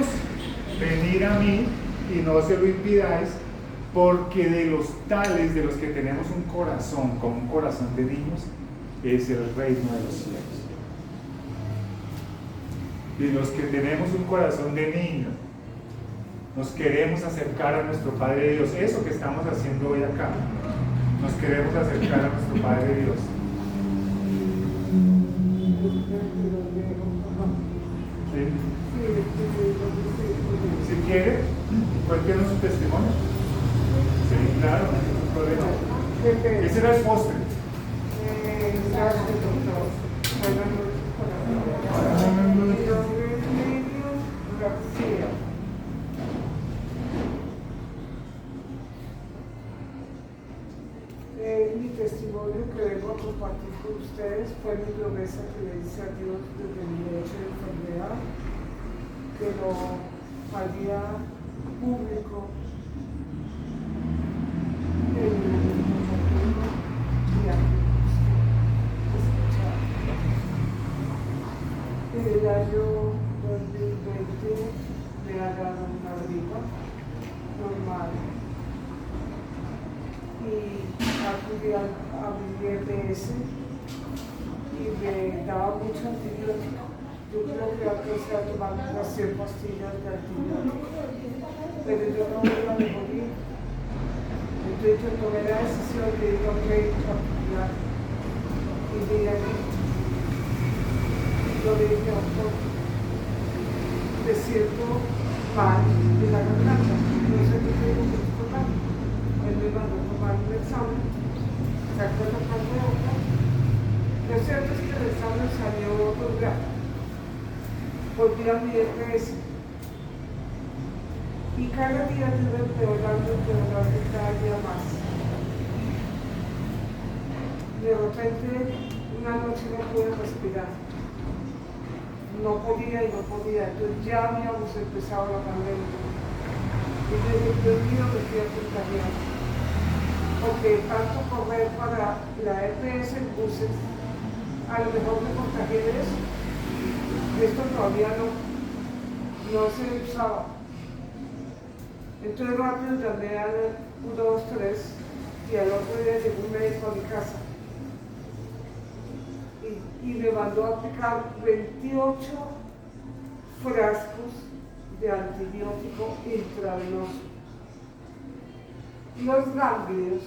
venir a mí y no se lo impidáis, porque de los tales, de los que tenemos un corazón como un corazón de niños, es el reino de los cielos. De los que tenemos un corazón de niño, nos queremos acercar a nuestro Padre Dios. Eso que estamos haciendo hoy acá, nos queremos acercar a nuestro Padre Dios. ¿Sí? Si quiere, cuéntenos su testimonio. Sí, claro, no hay ningún problema. Ese era el postre. Gracias, doctor. Buenas noches. Mi nombre es Lidio García. Mi testimonio que vengo a compartir con ustedes fue mi promesa que le hice a Dios desde mi derecho de enfermedad, que lo haría público en el oportuno día. En el año 2020 me hallaron una gripa normal y acudí a mi EPS y me daba mucho antibiótico. Yo creo que alcancé a tomar unas 100 pastillas de antibiótico, pero yo no iba a morir. Entonces yo tomé la decisión de ir a un médico particular y vine aquí. Yo le dije: doctor, me siento mal de la garganta, no sé qué tengo que tomar. Él me mandó a tomar un examen, sacó la parte de boca. Lo cierto es que el examen salió otro grado. Volví a mi EPS y cada día estuve empeorando cada día más. De repente, una noche no pude respirar. No podía, entonces ya habíamos empezado la pandemia. Y yo dije: Dios mío, me estoy contagiando. Porque tanto correr para la EPS en buses, a lo mejor me contagié de eso. Esto todavía no se usaba. Entonces rápido llamé al 123 y al otro día llegó un médico a mi casa y me mandó a aplicar 28 frascos de antibiótico intravenoso. Los ganglios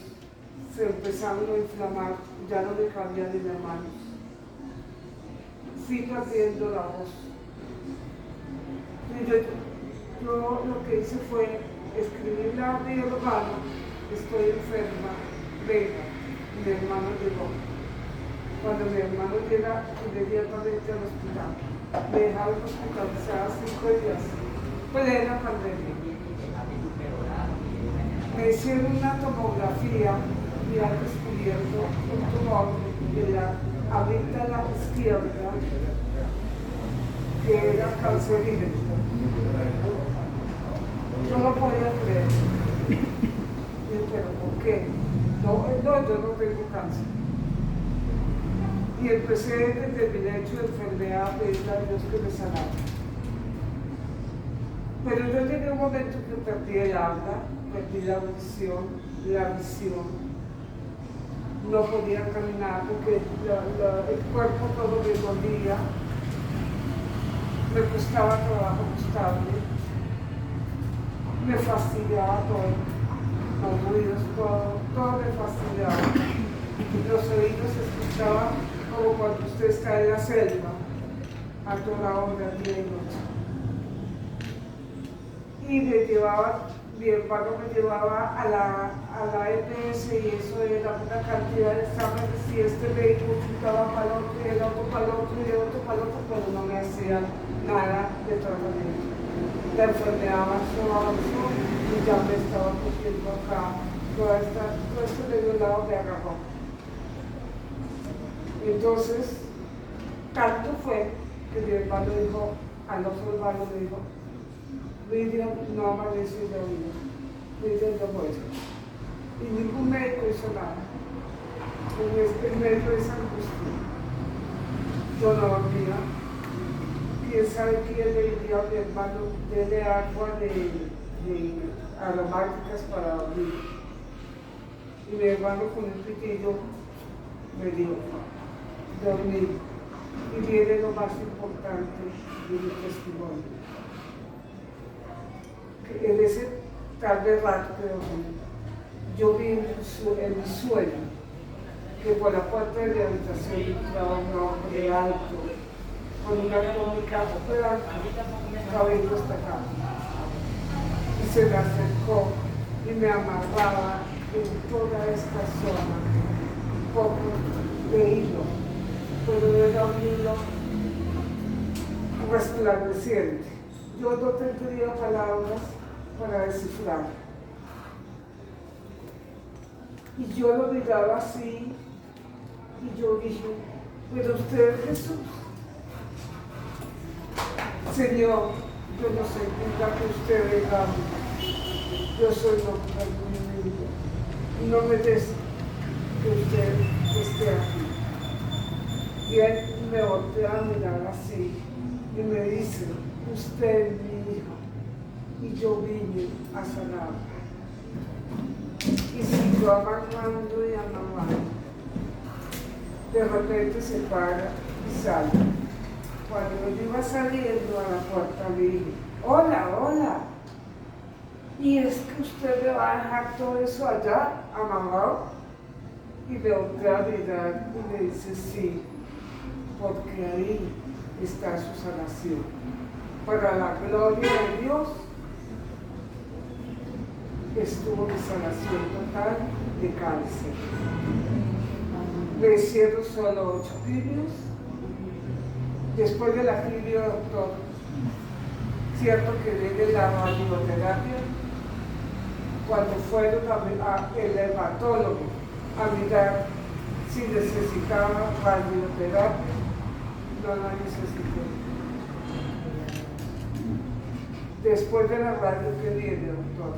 se empezaron a inflamar, ya no me cabían en las manos. Fui perdiendo la voz. Y yo lo que hice fue escribirle a mi hermano: estoy enferma, venga. Mi hermano llegó. Cuando mi hermano llega inmediatamente al hospital, me dejaron hospitalizada 5 días. plena pandemia. Me hicieron una tomografía y han descubierto un tumor en la amígdala izquierda que era cancerígeno. Yo no podía creer. Dije, ¿pero por qué? No, yo no tengo cáncer. Y empecé desde mi lecho de enfermedad a pedirle a Dios que me sanara. Pero yo llegué a un momento que perdí el habla, perdí la visión. No podía caminar porque el cuerpo todo me dolía. Me costaba trabajo acostarme. Me fastidiaba todo. Los ruidos, todo me fastidiaba. Los oídos se escuchaban como cuando usted está en la selva, a toda hora, día y noche. Y mi hermano me llevaba a la EPS y eso era una cantidad de exámenes y este médico chutaba para el otro y el otro para el otro y el otro para el otro, pero no me hacían nada de tratamiento. La enfermedad avanzó y ya me estaba cogiendo acá, todo este medio lado me agarró. Entonces, tanto fue que mi hermano dijo, al otro hermano le dijo, Lidia no amanece de vida, Lidia no muere. Y ningún médico hizo nada. El médico es angustia. Yo no dormía. ¿Quién sabe quién le diría a mi hermano, dele agua de aromáticas para dormir? Y mi hermano con un pitillo me dijo, dormir. Y viene lo más importante de mi testimonio. Que en ese tarde rato que dormí, yo vi en mi sueño que por la puerta de la habitación entraba un hombre alto, con una túnica blanca, cabello destacado. Y se me acercó y me amarraba en toda esta zona, un poco de hilo, pero era un hilo resplandeciente. Yo no tendría palabras para descifrar. Y yo lo miraba así, y yo dije, pero usted es Jesús. Señor, yo no sé qué que usted venga. Yo soy la humilde. Y no me des que usted esté aquí. Y él me voltea a mirar así y me dice, usted es mi hijo y yo vine a sanar. Y siguió amarrando y amarrando. De repente se para y sale. Cuando yo iba saliendo a la puerta le dije, hola, hola. ¿Y es que usted me va a dejar todo eso allá, amarrado? Y me voltea a mirar y me dice, sí, porque ahí está su sanación. Para la gloria de Dios, estuvo mi sanación total de cáncer. Me hicieron solo 8 quimios. Después de la quimio, doctor, cierto que viene la radioterapia, cuando fueron el hematólogo a mirar si necesitaba radioterapia, no la necesité. Después de la radio, ¿qué viene, doctor?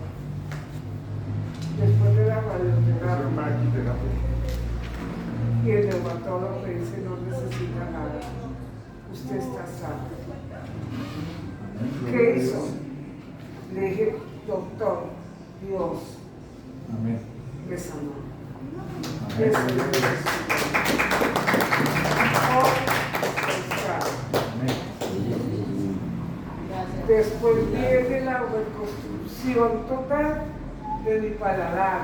Después de la radioterapia. Y el hematólogo me dice, no necesita nada, usted está sano. ¿Qué hizo? Le dije, doctor, Dios, amén, me sanó. amén. Eso es Después viene la reconstrucción total de mi paladar,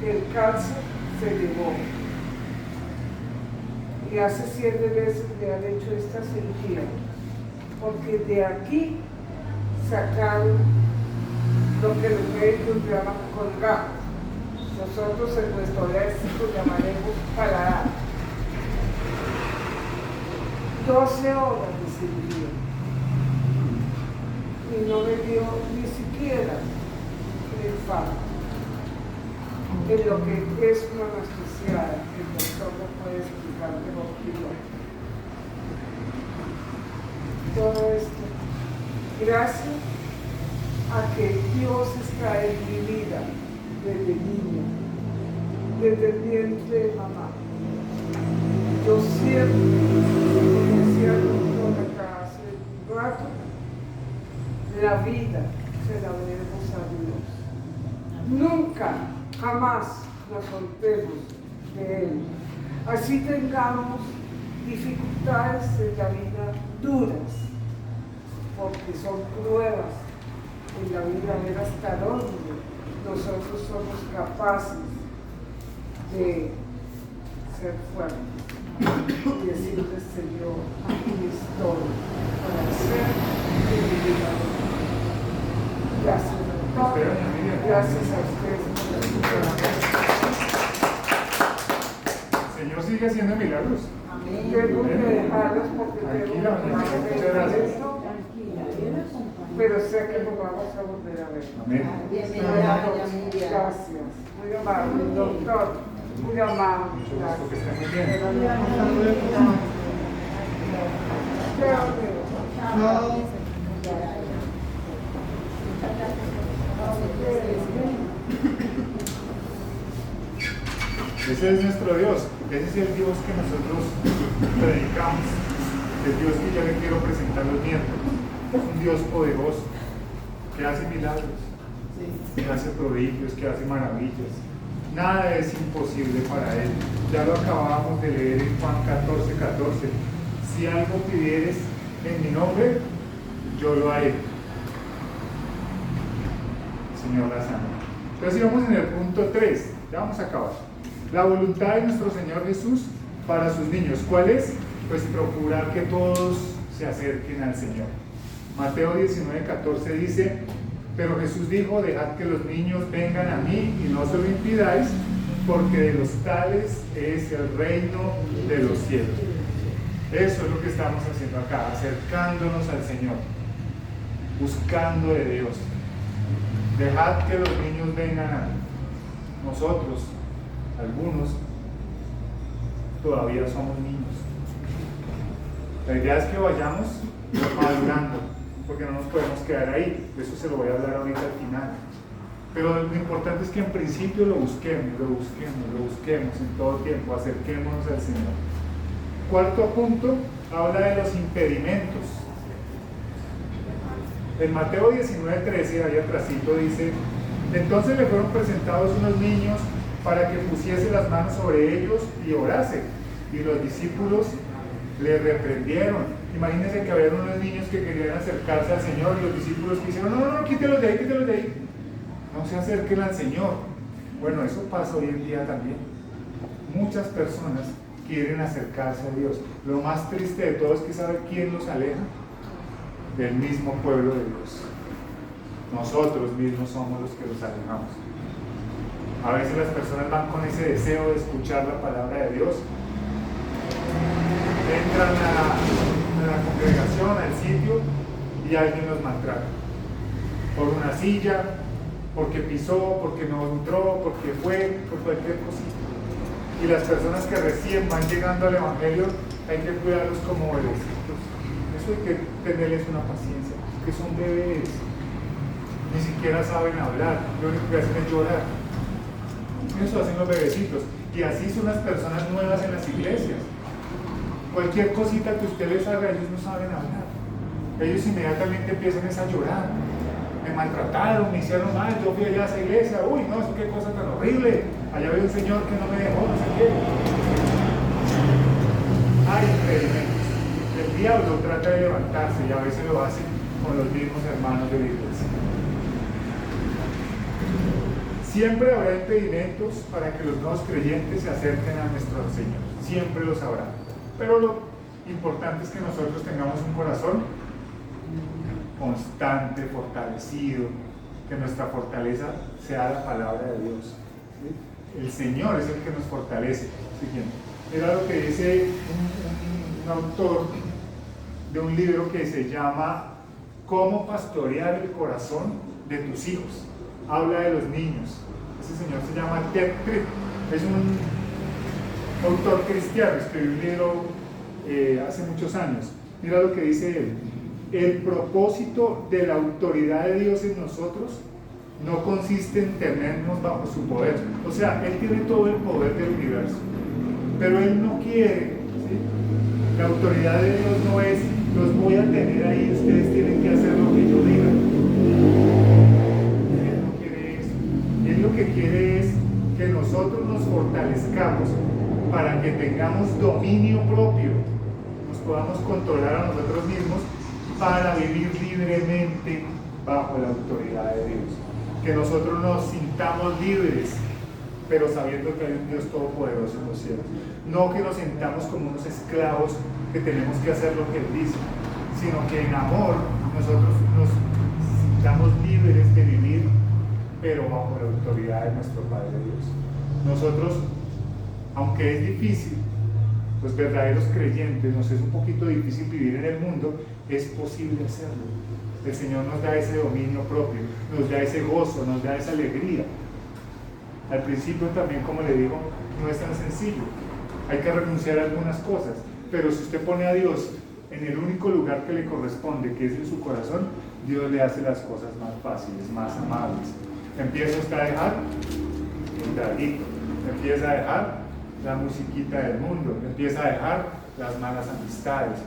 que el cáncer se llevó. Y hace 7 meses me han hecho esta cirugía, porque de aquí sacaron lo que los médicos llaman colgajo. Nosotros en nuestro léxico llamaremos paladar. 12 horas de cirugía. y no me dio ni siquiera el infarto. En lo que es una anestesiada, el doctor no puede explicar mejor que yo. Todo esto, gracias a que Dios está en mi vida desde niña, desde el vientre de mamá. Yo siempre, como decía el doctor acá hace un rato, la vida se la debemos a Dios. Nunca, jamás nos soltemos de Él. Así tengamos dificultades en la vida duras, porque son pruebas en la vida, ver hasta dónde nosotros somos capaces de ser fuertes y decirle, Señor, aquí estoy para hacer mi vida. Gracias, doctor. Gracias a ustedes por la El Señor sigue haciendo milagros. tengo que dejarlos porque Tranquila, tengo muchas gracias. pero sé que nos vamos a volver a ver. Amén. Gracias. Muy amable, doctor. Muy amable. Mucho gusto, que esté muy bien. Ese es nuestro Dios, ese es el Dios que nosotros predicamos, el Dios que yo le quiero presentar los miércoles. Es un Dios poderoso, que hace milagros, que hace prodigios, que hace maravillas. Nada es imposible para Él. Ya lo acabamos de leer en Juan 14:14. Si algo pidieres en mi nombre, yo lo haré. Señor la sana. Entonces íbamos en el punto 3, ya vamos a acabar. La voluntad de nuestro Señor Jesús para sus niños. ¿Cuál es? Pues procurar que todos se acerquen al Señor. Mateo 19:14 dice, pero Jesús dijo, dejad que los niños vengan a mí y no se lo impidáis, porque de los tales es el reino de los cielos. Eso es lo que estamos haciendo acá, acercándonos al Señor, buscando de Dios. Dejad que los niños vengan a mí. Nosotros, algunos, todavía somos niños. La idea es que vayamos madurando, porque no nos podemos quedar ahí. De eso se lo voy a hablar ahorita al final. Pero lo importante es que en principio lo busquemos en todo tiempo, acerquémonos al Señor. Cuarto punto, habla de los impedimentos. En Mateo 19:13, ahí atrásito dice, entonces le fueron presentados unos niños para que pusiese las manos sobre ellos y orase. Y los discípulos le reprendieron. Imagínense que había unos niños que querían acercarse al Señor y los discípulos que dijeron, no, quítelos de ahí. No se acerquen al Señor. Bueno, eso pasa hoy en día también. Muchas personas quieren acercarse a Dios. Lo más triste de todo es que ¿sabe quién los aleja? Del mismo pueblo de Dios. Nosotros mismos somos los que los alejamos. A veces las personas van con ese deseo de escuchar la palabra de Dios, entran a la congregación, al sitio, y alguien los maltrata. Por una silla, porque pisó, porque no entró, porque fue, por cualquier cosita. Y las personas que recién van llegando al Evangelio, hay que cuidarlos como bebecitos. Eso hay que tenerles una paciencia, que son bebés. Ni siquiera saben hablar, lo único que hacen es llorar. Eso hacen los bebecitos. Y así son las personas nuevas en las iglesias. Cualquier cosita que usted les haga, ellos no saben hablar. Ellos inmediatamente empiezan a llorar. Me maltrataron, me hicieron mal, yo fui allá a esa iglesia, uy, no, eso qué cosa tan horrible. Allá había un señor que no me dejó, no sé qué. Hay impedimentos. El diablo trata de levantarse y a veces lo hace con los mismos hermanos de la iglesia. Siempre habrá impedimentos para que los nuevos creyentes se acerquen a nuestro Señor. Siempre los habrá. Pero lo importante es que nosotros tengamos un corazón constante, fortalecido, que nuestra fortaleza sea la palabra de Dios. El Señor es el que nos fortalece. Siguiente. Era lo que dice un autor de un libro que se llama cómo pastorear el corazón de tus hijos. Habla de los niños. Ese señor se llama Ted Tripp, es un autor cristiano, escribió un libro hace muchos años. Mira lo que dice él: el propósito de la autoridad de Dios en nosotros no consiste en tenernos bajo su poder. O sea, Él tiene todo el poder del universo, pero Él no quiere, ¿sí? La autoridad de Dios no es: los voy a tener ahí, ustedes tienen que hacer lo que yo diga. Él no quiere eso. Él lo que quiere es que nosotros nos fortalezcamos para que tengamos dominio propio, nos podamos controlar a nosotros mismos para vivir libremente bajo la autoridad de Dios. Que nosotros nos sintamos libres, pero sabiendo que hay un Dios todopoderoso en los cielos. No que nos sintamos como unos esclavos que tenemos que hacer lo que Él dice, sino que en amor nosotros nos sintamos libres de vivir, pero bajo la autoridad de nuestro Padre Dios. Nosotros, aunque es difícil, los verdaderos creyentes, nos es un poquito difícil vivir en el mundo, es posible hacerlo. El Señor nos da ese dominio propio, nos da ese gozo, nos da esa alegría. Al principio también, como le digo, no es tan sencillo. Hay que renunciar a algunas cosas, pero si usted pone a Dios en el único lugar que le corresponde, que es en su corazón, Dios le hace las cosas más fáciles, más amables. Empieza usted a dejar el traguito, empieza a dejar la musiquita del mundo, empieza a dejar las malas amistades.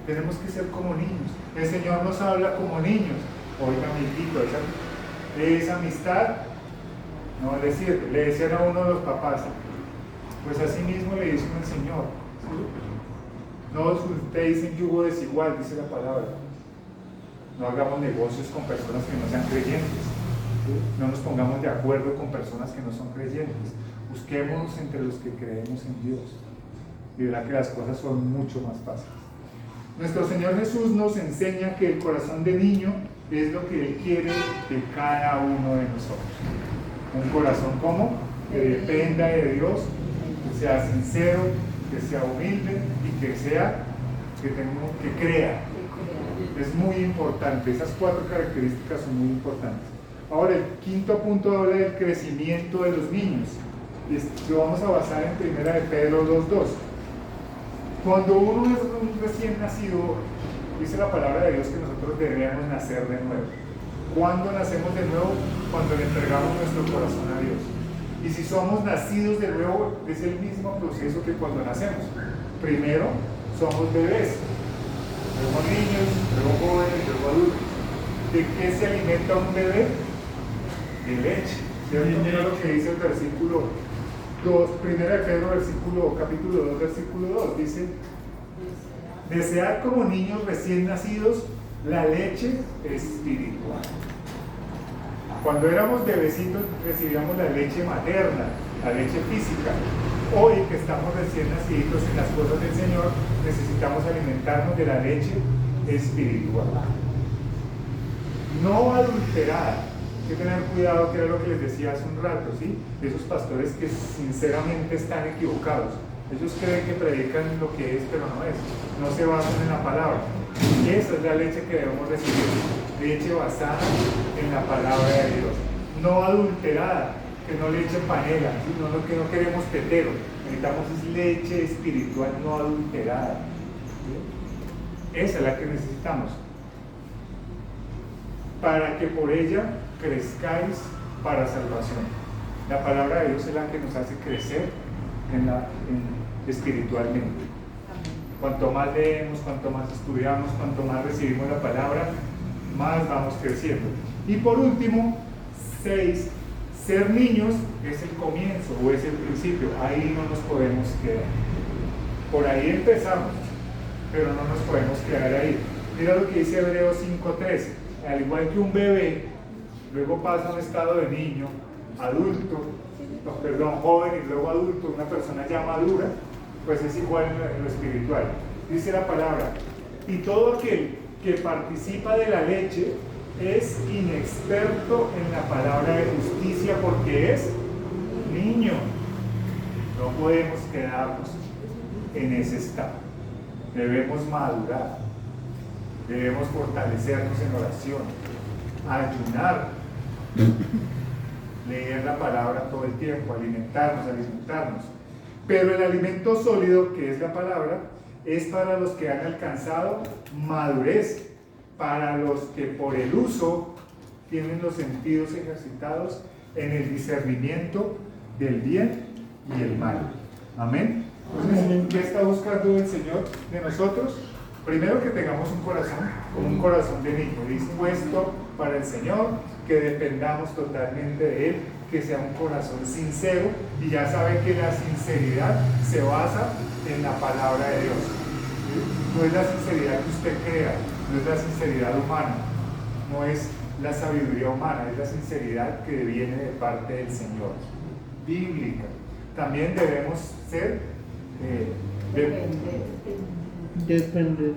Tenemos que ser como niños. El Señor nos habla como niños. Oiga, amiguito, esa amistad no le sirve. Le decían a uno de los papás, pues así mismo le dice el Señor, ¿sí? No ustedes dicen yugo desigual, dice la palabra. No hagamos negocios con personas que no sean creyentes, ¿sí? No nos pongamos de acuerdo con personas que no son creyentes. Busquemos entre los que creemos en Dios y verá que las cosas son mucho más fáciles. Nuestro Señor Jesús nos enseña que el corazón de niño es lo que Él quiere de cada uno de nosotros. Un corazón como que dependa de Dios, que sea sincero, que sea humilde y que crea. Es muy importante. Esas 4 características son muy importantes. Ahora, el quinto punto habla del crecimiento de los niños. Lo vamos a basar en 1 de Pedro 2:2. Cuando uno es un recién nacido, dice la palabra de Dios que nosotros debemos nacer de nuevo. ¿Cuándo nacemos de nuevo? Cuando le entregamos nuestro corazón a Dios. Y si somos nacidos de nuevo, es el mismo proceso que cuando nacemos. Primero somos bebés, luego niños, luego jóvenes, luego adultos. ¿De qué se alimenta un bebé? De leche. ¿Cierto? Mira lo que dice el versículo 2, 1 de Pedro, capítulo 2, versículo 2, dice: desead como niños recién nacidos la leche espiritual. Cuando éramos bebecitos recibíamos la leche materna, la leche física. Hoy que estamos recién nacidos en las cosas del Señor, necesitamos alimentarnos de la leche espiritual. No adulterada. Hay que tener cuidado, que era lo que les decía hace un rato, ¿sí? De esos pastores que sinceramente están equivocados. Ellos creen que predican lo que es, pero no es. No se basan en la palabra. Y esa es la leche que debemos recibir. Leche basada en la palabra de Dios. No adulterada, que no leche panela, ¿sí? Que no queremos tetero. Necesitamos leche espiritual no adulterada. ¿Sí? Esa es la que necesitamos. Para que por ella crezcáis para salvación. La palabra de Dios es la que nos hace crecer espiritualmente. Cuanto más leemos, cuanto más estudiamos, cuanto más recibimos la palabra, más vamos creciendo. Y por último, 6. Ser niños es el comienzo o es el principio. Ahí no nos podemos quedar. Por ahí empezamos, pero no nos podemos quedar ahí. Mira lo que dice Hebreos 5:13. Al igual que un bebé, luego pasa a un estado de niño, joven y luego adulto, una persona ya madura, pues es igual en lo espiritual. Dice la palabra: y todo aquel que participa de la leche es inexperto en la palabra de justicia porque es niño. No podemos quedarnos en ese estado. Debemos madurar. Debemos fortalecernos en oración, ayunar, leer la palabra todo el tiempo, alimentarnos. Pero el alimento sólido, que es la palabra, es para los que han alcanzado madurez, para los que por el uso tienen los sentidos ejercitados en el discernimiento del bien y el mal. Amén. Entonces, ¿qué está buscando el Señor de nosotros? Primero, que tengamos un corazón de niño, dispuesto para el Señor, que dependamos totalmente de Él, que sea un corazón sincero, y ya saben que la sinceridad se basa en la palabra de Dios. ¿Sí? No es la sinceridad que usted crea, no es la sinceridad humana, no es la sabiduría humana, es la sinceridad que viene de parte del Señor, bíblica. También debemos ser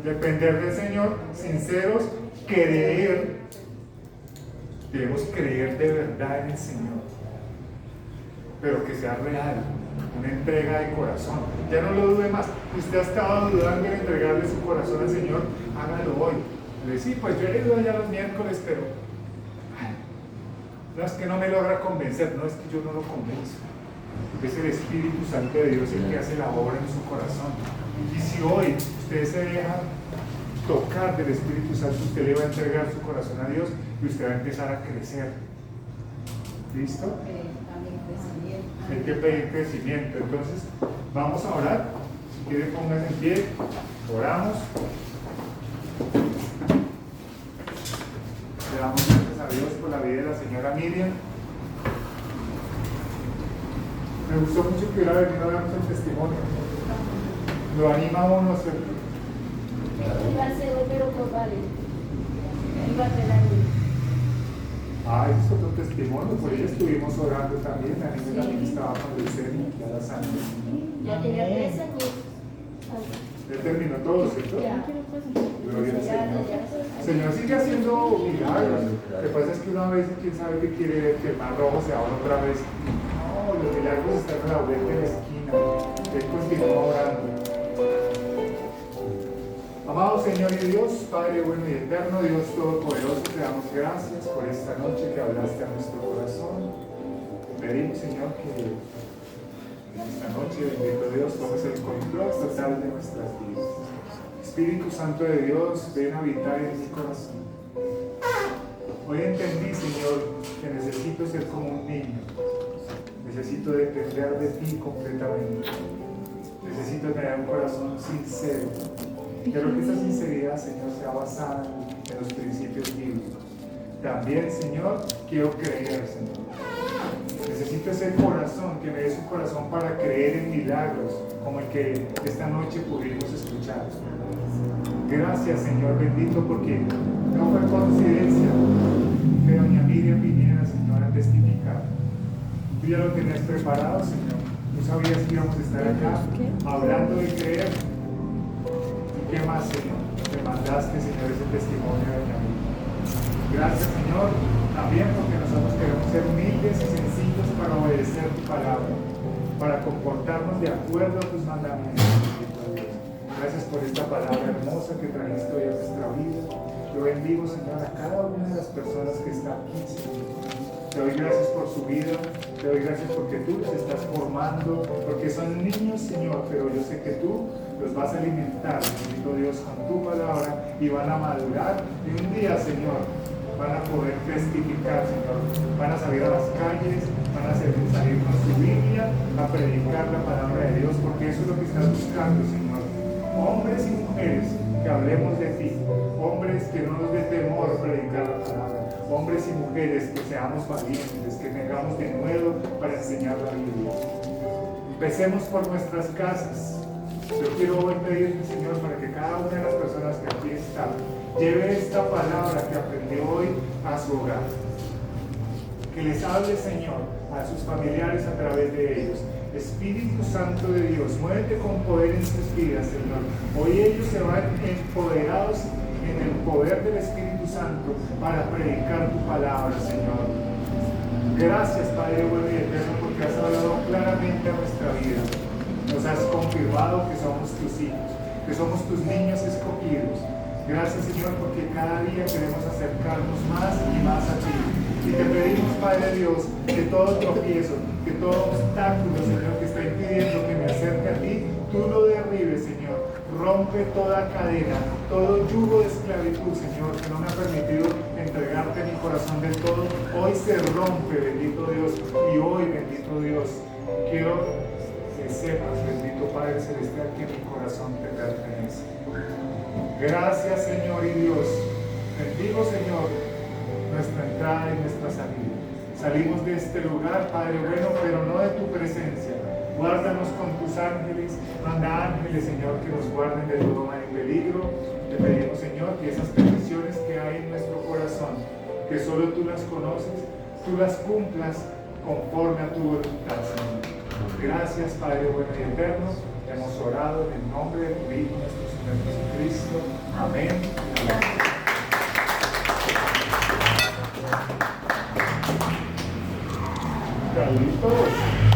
depender del Señor, sinceros, debemos creer de verdad en el Señor, pero que sea real, una entrega de corazón. Ya no lo dude más. Usted ha estado dudando en entregarle su corazón al Señor, hágalo hoy. Le dice, sí, pues yo he ido allá los miércoles, pero no, es que no me logra convencer, no es que yo no lo convenzo. Es el Espíritu Santo de Dios el que hace la obra en su corazón. Y si hoy usted se deja tocar del Espíritu Santo, usted le va a entregar su corazón a Dios y usted va a empezar a crecer. ¿Listo? Hay que pedir crecimiento. Entonces, vamos a orar. Si quiere, pónganse en pie. Oramos. Le damos gracias a Dios por la vida de la señora Miriam. Me gustó mucho que hubiera venido a darnos el testimonio. Lo anima a uno a hacerlo. Iba a ser hoy, pero por vale. Iba a tener. Ah, ese es otro testimonio. Por ella estuvimos orando también. La niña también estaba con el seno y a la sangre. Ya tenía 3 años. Ya terminó todo, ¿cierto? Ya. Gloria al Señor. El Señor sigue haciendo milagros. Lo que pasa es que una vez, quién sabe qué quiere ver, que el mar rojo se abra otra vez. No, los milagros están a la vuelta de la esquina. Él continúa orando. Amado Señor y Dios, Padre bueno y eterno, Dios todopoderoso, te damos gracias por esta noche que hablaste a nuestro corazón. Te pedimos, Señor, que en esta noche, bendito Dios, tomes el control total de nuestras vidas. Espíritu Santo de Dios, ven a habitar en mi corazón. Hoy entendí, Señor, que necesito ser como un niño. Necesito depender de ti completamente. Necesito tener un corazón sincero. Quiero que esa sinceridad, Señor, sea basada en los principios bíblicos. También, Señor, quiero creer, Señor. Necesito ese corazón, que me des un corazón para creer en milagros, como el que esta noche pudimos escuchar. Gracias, Señor bendito, porque no fue coincidencia que doña Miriam viniera, Señor, a testificar. Tú ya lo tenías preparado, Señor. Tú sabías que íbamos a estar acá hablando de creer. ¿Qué más, Señor? Te mandaste, Señor, ese testimonio de mi amigo. Gracias, Señor, también porque nosotros queremos ser humildes y sencillos para obedecer tu palabra, para comportarnos de acuerdo a tus mandamientos. Gracias por esta palabra hermosa que trajiste hoy a nuestra vida. Yo bendigo, Señor, a cada una de las personas que está aquí, Señor. Te doy gracias por su vida, te doy gracias porque tú los estás formando, porque son niños, Señor, pero yo sé que tú los vas a alimentar, bendito Dios, con tu palabra y van a madurar y un día, Señor, van a poder testificar, Señor, van a salir a las calles, van a salir con su Biblia a predicar la palabra de Dios, porque eso es lo que estás buscando, Señor. Hombres y mujeres que hablemos de ti, hombres que no nos dé temor predicar la palabra, hombres y mujeres que seamos valientes, que tengamos de nuevo para enseñar la Biblia. Empecemos por nuestras casas. Yo quiero hoy pedirte, Señor, para que cada una de las personas que aquí están lleve esta palabra que aprendió hoy a su hogar. Que les hable, Señor, a sus familiares a través de ellos. Espíritu Santo de Dios, muévete con poder en sus vidas, Señor. Hoy ellos se van empoderados en el poder del Espíritu Santo para predicar tu palabra, Señor. Gracias, Padre bueno y eterno, porque has hablado claramente a nuestra vida. Nos has confirmado que somos tus hijos, que somos tus niños escogidos. Gracias, Señor, porque cada día queremos acercarnos más y más a ti. Y te pedimos, Padre Dios, que todo tropiezo, que todo obstáculo, Señor, que está impidiendo que me acerque a ti, tú lo derribes, Señor. Rompe toda cadena, todo yugo de esclavitud, Señor, que no me ha permitido entregarte mi corazón del todo. Hoy se rompe, bendito Dios. Y hoy, bendito Dios, quiero que sepas, bendito Padre Celestial, que mi corazón te pertenece. Gracias, Señor y Dios. Bendigo, Señor, nuestra entrada y nuestra salida. Salimos de este lugar, Padre bueno, pero no de tu presencia. Guárdanos con tus ángeles. Manda ángeles, Señor, que nos guarden de todo mal y peligro. Te pedimos, Señor, que esas peticiones que hay en nuestro corazón, que solo tú las conoces, tú las cumplas conforme a tu voluntad, Señor. Gracias, Padre bueno y eterno. Hemos orado en el nombre de tu Hijo, nuestro Señor Jesucristo. Amén. Amén. ¿Están listos?